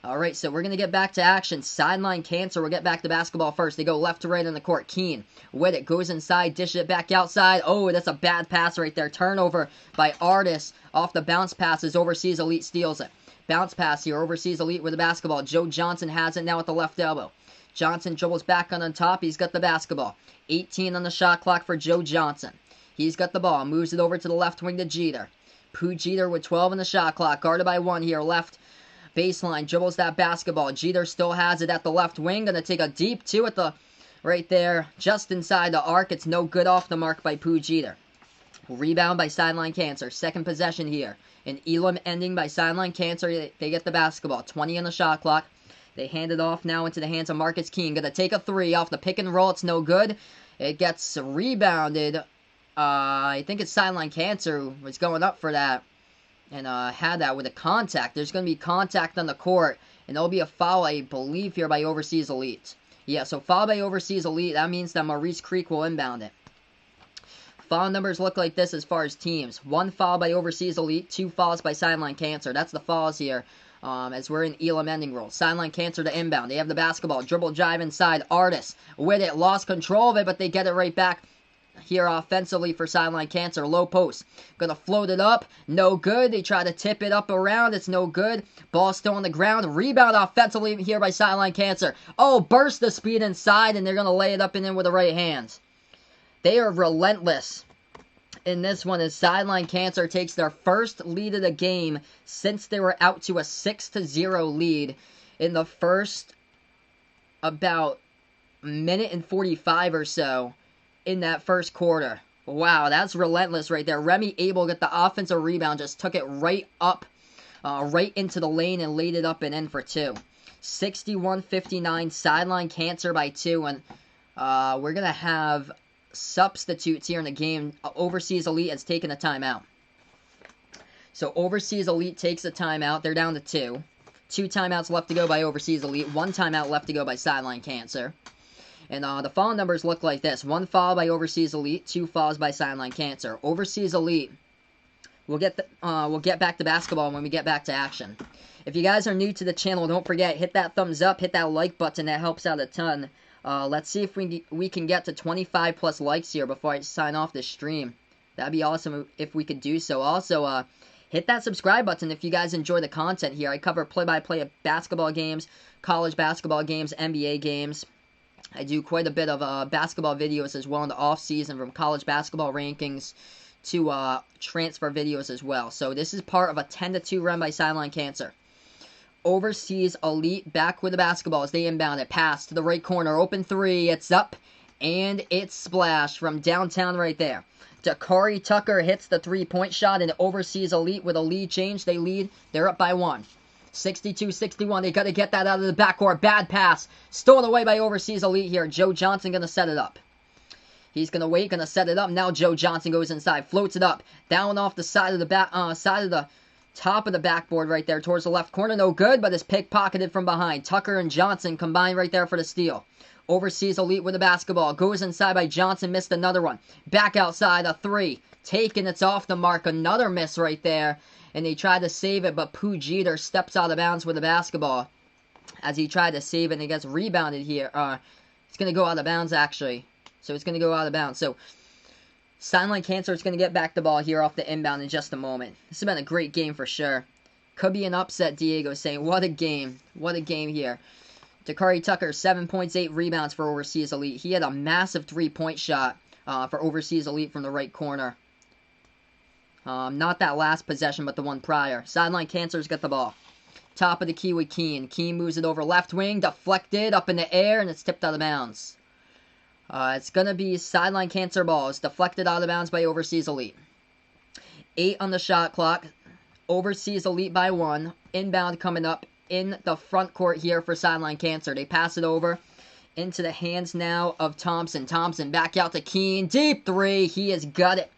Alright, so we're going to get back to action. Sideline Cancer will get back to basketball first. They go left to right on the court. Keene with it. Goes inside. Dishes it back outside. Oh, that's a bad pass right there. Turnover by Artis. Off the bounce passes. Overseas Elite steals it. Bounce pass here. Overseas Elite with the basketball. Joe Johnson has it now at the left elbow. Johnson dribbles back on top. He's got the basketball. 18 on the shot clock for Joe Johnson. He's got the ball. Moves it over to the left wing to Jeter. Pooh Jeter with 12 on the shot clock. Guarded by 1 here. Left baseline, dribbles that basketball. Jeter still has it at the left wing. Gonna take a deep 2 at the right there, just inside the arc. It's no good, off the mark by Pooh Jeter. Rebound by Sideline Cancer. Second possession here. An Elam ending by Sideline Cancer. They get the basketball. 20 on the shot clock. They hand it off now into the hands of Marcus Keene. Gonna take a 3 off the pick and roll. It's no good. It gets rebounded. I think it's Sideline Cancer who was going up for that. And had that with a contact. There's going to be contact on the court. And there'll be a foul, I believe, here by Overseas Elite. Yeah, so foul by Overseas Elite. That means that Maurice Creek will inbound it. Foul numbers look like this as far as teams. 1 foul by Overseas Elite. 2 fouls by Sideline Cancer. That's the fouls here. As we're in Elam ending roll. Sideline Cancer to inbound. They have the basketball. Dribble drive inside. Artis with it. Lost control of it, but they get it right back here offensively for Sideline Cancer. Low post. Gonna float it up. No good. They try to tip it up around. It's no good. Ball still on the ground. Rebound offensively here by Sideline Cancer. Oh, burst the speed inside, and they're gonna lay it up and in with the right hands. They are relentless in this one as Sideline Cancer takes their first lead of the game since they were out to a 6-0 lead in the first about minute and 45 or so in that first quarter. Wow, that's relentless right there. Remy Abel got the offensive rebound, just took it right up, right into the lane and laid it up and in for 2. 61-59, Sideline Cancer by 2, and we're going to have substitutes here in the game. Overseas Elite has taken a timeout. So Overseas Elite takes a timeout. They're down to 2. 2 timeouts left to go by Overseas Elite. 1 timeout left to go by Sideline Cancer. And the foul numbers look like this. 1 foul by Overseas Elite, 2 fouls by Sideline Cancer. Overseas Elite, we'll get back to basketball when we get back to action. If you guys are new to the channel, don't forget, hit that thumbs up, hit that like button. That helps out a ton. Let's see if we can get to 25 plus likes here before I sign off this stream. That'd be awesome if we could do so. Also, hit that subscribe button if you guys enjoy the content here. I cover play-by-play of basketball games, college basketball games, NBA games. I do quite a bit of basketball videos as well in the off-season, from college basketball rankings to transfer videos as well. So this is part of a 10-2 run by Sideline Cancer. Overseas Elite back with the basketball as they inbound it. Pass to the right corner. Open 3. It's up And it's splashed from downtown right there. Dakari Tucker hits the three-point shot, and Overseas Elite with a lead change. They lead. They're up by 1. 62-61. They got to get that out of the backcourt. Bad pass. Stolen away by Overseas Elite here. Joe Johnson going to set it up. He's going to wait, going to set it up. Now Joe Johnson goes inside, floats it up, down off the side of the top of the backboard right there towards the left corner. No good, but it's pickpocketed from behind. Tucker and Johnson combined right there for the steal. Overseas Elite with the basketball. Goes inside by Johnson. Missed another one. Back outside. A 3. Taken. It's off the mark. Another miss right there. And they tried to save it, but Pooh Jeter steps out of bounds with the basketball as he tried to save it, and it gets rebounded here. It's going to go out of bounds, actually. So it's going to go out of bounds. So Sideline Cancer is going to get back the ball here off the inbound in just a moment. This has been a great game for sure. Could be an upset, Diego saying. What a game. What a game here. Dakari Tucker, 7 points, 8 rebounds for Overseas Elite. He had a massive three-point shot for Overseas Elite from the right corner. Not that last possession, but the one prior. Sideline Cancer's got the ball. Top of the key with Keene. Keene moves it over left wing, deflected, up in the air, and it's tipped out of bounds. It's going to be Sideline Cancer ball. It's deflected out of bounds by Overseas Elite. 8 on the shot clock. Overseas Elite by 1. Inbound coming up in the front court here for Sideline Cancer. They pass it over into the hands now of Thompson. Thompson back out to Keene. Deep 3. He has got it.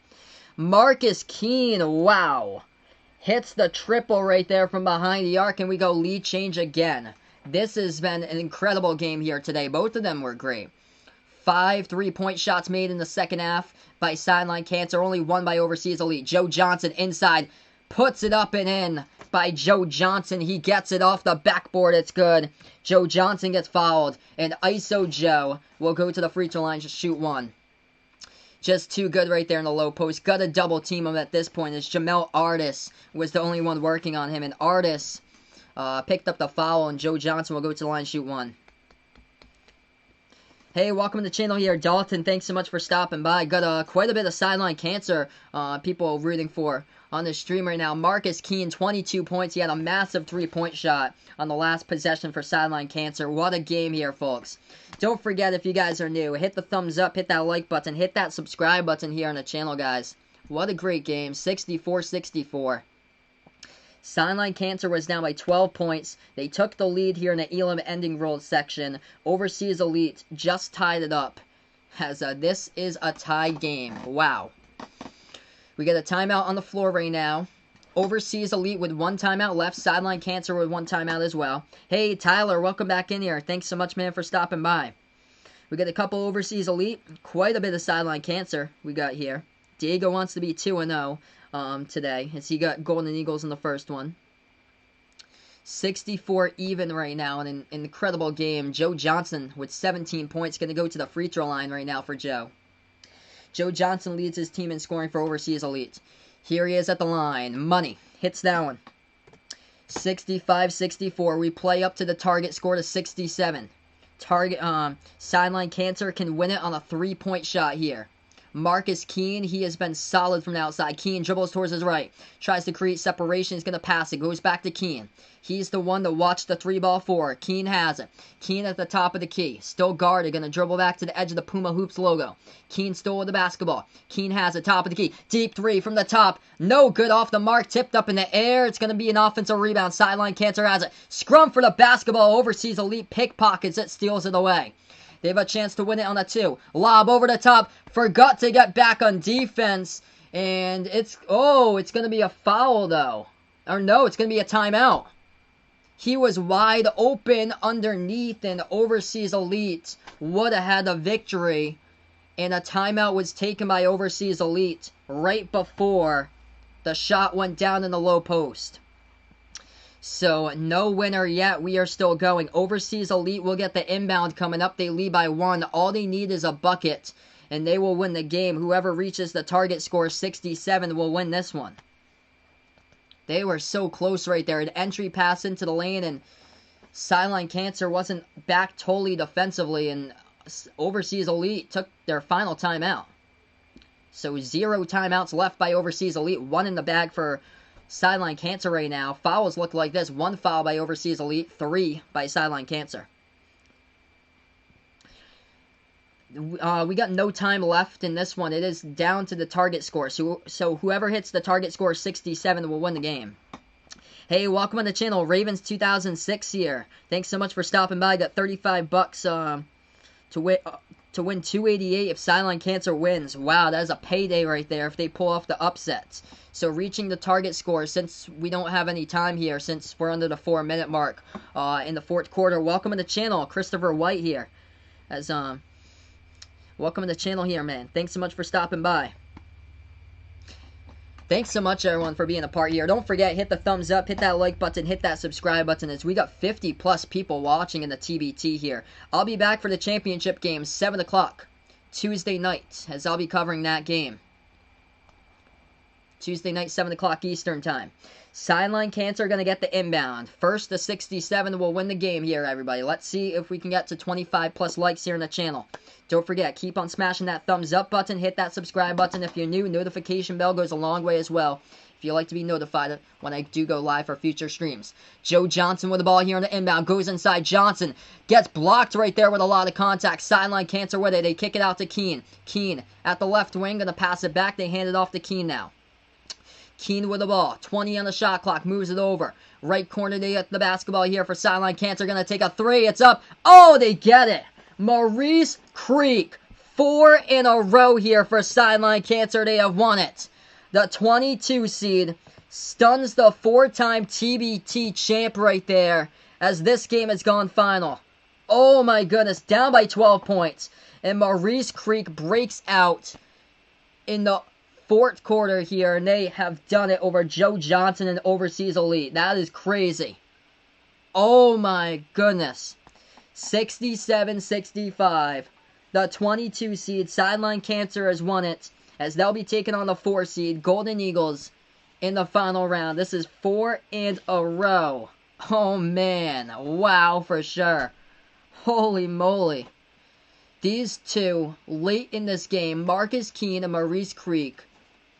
Marcus Keene, wow. Hits the triple right there from behind the arc, and we go lead change again. This has been an incredible game here today. Both of them were great. 5 3-point shots made in the second half by Sideline Cancer. Only 1 by Overseas Elite. Joe Johnson inside. Puts it up and in by Joe Johnson. He gets it off the backboard. It's good. Joe Johnson gets fouled. And ISO Joe will go to the free throw line to shoot 1. Just too good right there in the low post. Got to double team him at this point as Jamel Artis was the only one working on him. And Artis picked up the foul, and Joe Johnson will go to the line to shoot 1. Hey, welcome to the channel here, Dalton. Thanks so much for stopping by. Got quite a bit of Sideline Cancer people rooting for on the stream right now. Marcus Keene, 22 points. He had a massive 3-point shot on the last possession for Sideline Cancer. What a game here, folks. Don't forget, if you guys are new, hit the thumbs up, hit that like button, hit that subscribe button here on the channel, guys. What a great game. 64-64. Sideline Cancer was down by 12 points. They took the lead here in the Elam ending roll section. Overseas Elite just tied it up. As this is a tie game. Wow. We get a timeout on the floor right now. Overseas Elite with 1 timeout left. Sideline Cancer with 1 timeout as well. Hey, Tyler, welcome back in here. Thanks so much, man, for stopping by. We got a couple Overseas Elite. Quite a bit of Sideline Cancer we got here. Diego wants to be 2-0 today, as he got Golden Eagles in the first one. 64 even right now in an incredible game. Joe Johnson with 17 points. Going to go to the free throw line right now for Joe. Joe Johnson leads his team in scoring for Overseas Elite. Here he is at the line. Money. Hits that one. 65-64. We play up to the target score to 67. Sideline Cancer can win it on a 3-point shot here. Marcus Keene, he has been solid from the outside. Keene dribbles towards his right. Tries to create separation. He's going to pass it. Goes back to Keene. He's the one to watch the 3-ball for. Keene has it. Keene at the top of the key. Still guarded. Going to dribble back to the edge of the Puma Hoops logo. Keene still with the basketball. Keene has it. Top of the key. Deep 3 from the top. No good off the mark. Tipped up in the air. It's going to be an offensive rebound. Sideline Cancer has it. Scrum for the basketball. Overseas Elite pickpockets it. Steals it away. They have a chance to win it on a 2. Lob over the top. Forgot to get back on defense. And it's going to be a foul, though. Or no, it's going to be a timeout. He was wide open underneath, and Overseas Elite would have had a victory. And a timeout was taken by Overseas Elite right before the shot went down in the low post. So, no winner yet. We are still going. Overseas Elite will get the inbound coming up. They lead by 1. All they need is a bucket, and they will win the game. Whoever reaches the target score, 67, will win this one. They were so close right there. An entry pass into the lane, and Sideline Cancer wasn't back totally defensively, and Overseas Elite took their final timeout. So, 0 timeouts left by Overseas Elite. 1 in the bag for Sideline Cancer right now. Fouls look like this. 1 foul by Overseas Elite, 3 by Sideline Cancer. We got no time left in this one. It is down to the target score. So whoever hits the target score 67 will win the game. Hey, welcome on the channel. Ravens 2006 here. Thanks so much for stopping by. Got 35 bucks to win 288 if Sideline Cancer wins. Wow, that is a payday right there if they pull off the upsets. So reaching the target score, since we don't have any time here, since we're under the 4-minute mark in the fourth quarter. Welcome to the channel. Christopher White here. Welcome to the channel here, man. Thanks so much for stopping by. Thanks so much, everyone, for being a part here. Don't forget, hit the thumbs up, hit that like button, hit that subscribe button, as we got 50 plus people watching in the TBT here. I'll be back for the championship game, 7 o'clock, Tuesday night, as I'll be covering that game. Tuesday night, 7 o'clock Eastern time. Sideline Cancer are going to get the inbound. First, the 67 will win the game here, everybody. Let's see if we can get to 25 plus likes here in the channel. Don't forget, keep on smashing that thumbs up button. Hit that subscribe button. If you're new, notification bell goes a long way as well. If you like to be notified when I do go live for future streams. Joe Johnson with the ball here on the inbound. Goes inside. Johnson gets blocked right there with a lot of contact. Sideline Cancer with it. They kick it out to Keene. Keene at the left wing. Going to pass it back. They hand it off to Keene now. Keene with the ball. 20 on the shot clock. Moves it over. Right corner, they get the basketball here for Sideline Cancer. Going to take a three. It's up. Oh, they get it. Maurice Creek. 4 in a row here for Sideline Cancer. They have won it. The 22 seed stuns the 4-time TBT champ right there as this game has gone final. Oh my goodness. Down by 12 points. And Maurice Creek breaks out in the fourth quarter here, and they have done it over Joe Johnson and Overseas Elite. That is crazy. Oh my goodness. 67-65. The 22 seed Sideline Cancer has won it, as they'll be taking on the 4 seed Golden Eagles in the final round. This is 4 in a row. Oh man. Wow, for sure. Holy moly. These two, late in this game, Marcus Keene and Maurice Creek,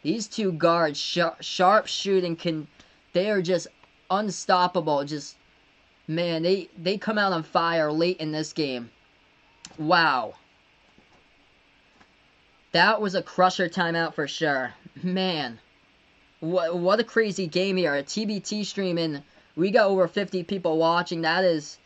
these two guards, sharp shooting, they are just unstoppable. Just, man, they come out on fire late in this game. Wow. That was a crusher timeout for sure. Man, what a crazy game here. A TBT stream, and we got over 50 people watching. That is,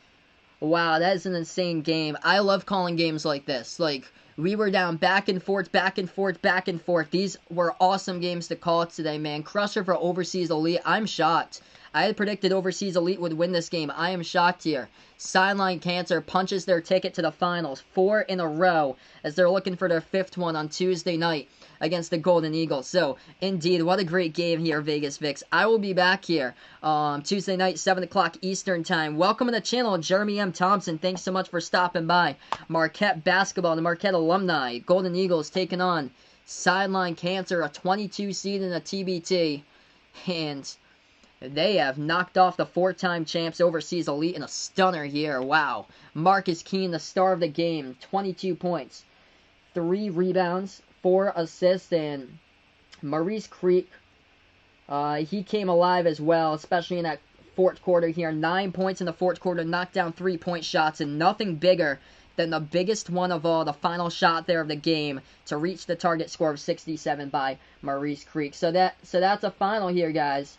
wow, that is an insane game. I love calling games like this. Like, we were down back and forth, back and forth, back and forth. These were awesome games to call today, man. Crusher for Overseas Elite. I'm shocked. I had predicted Overseas Elite would win this game. I am shocked here. Sideline Cancer punches their ticket to the finals. 4 in a row as they're looking for their 5th one on Tuesday night against the Golden Eagles. So, indeed, what a great game here, Vegas Vix. I will be back here Tuesday night, 7 o'clock Eastern time. Welcome to the channel, Jeremy M. Thompson. Thanks so much for stopping by. Marquette basketball, the Marquette alumni. Golden Eagles taking on Sideline Cancer, a 22 seed in a TBT. And they have knocked off the 4-time champs Overseas Elite in a stunner here. Wow. Marcus Keene, the star of the game. 22 points. 3 rebounds. 4 assists. And Maurice Creek, he came alive as well, especially in that fourth quarter here. 9 points in the fourth quarter. Knocked down 3-point shots. And nothing bigger than the biggest one of all, the final shot there of the game, to reach the target score of 67 by Maurice Creek. So that's a final here, guys.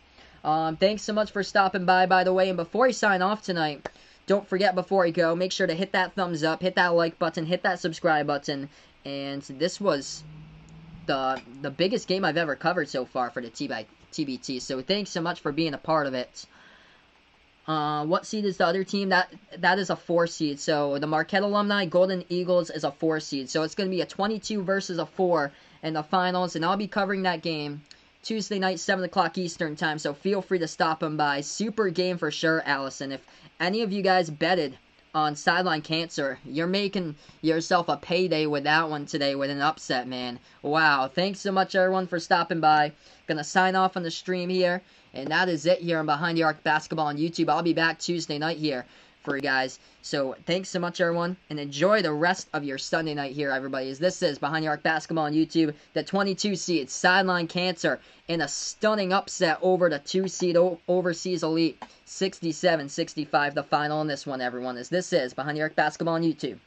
Thanks so much for stopping by the way. And before I sign off tonight, don't forget, before I go, make sure to hit that thumbs up, hit that like button, hit that subscribe button. And this was the biggest game I've ever covered so far for the TBT. So thanks so much for being a part of it. What seed is the other team? That is a 4 seed. So the Marquette alumni, Golden Eagles, is a 4 seed. So it's going to be a 22 versus a 4 in the finals. And I'll be covering that game Tuesday night, 7 o'clock Eastern time, so feel free to stop them by. Super game for sure, Allison. If any of you guys betted on Sideline Cancer, you're making yourself a payday with that one today with an upset, man. Wow. Thanks so much, everyone, for stopping by. Gonna sign off on the stream here, and that is it here on Behind the Arc Basketball on YouTube. I'll be back Tuesday night here for you guys. So thanks so much, everyone, and enjoy the rest of your Sunday night here, everybody, as this is Behind the Arc Basketball on YouTube. The 22 seed Sideline Cancer in a stunning upset over the 2 seed Overseas Elite, 67-65, the final in this one, everyone, as this is Behind the Arc Basketball on YouTube.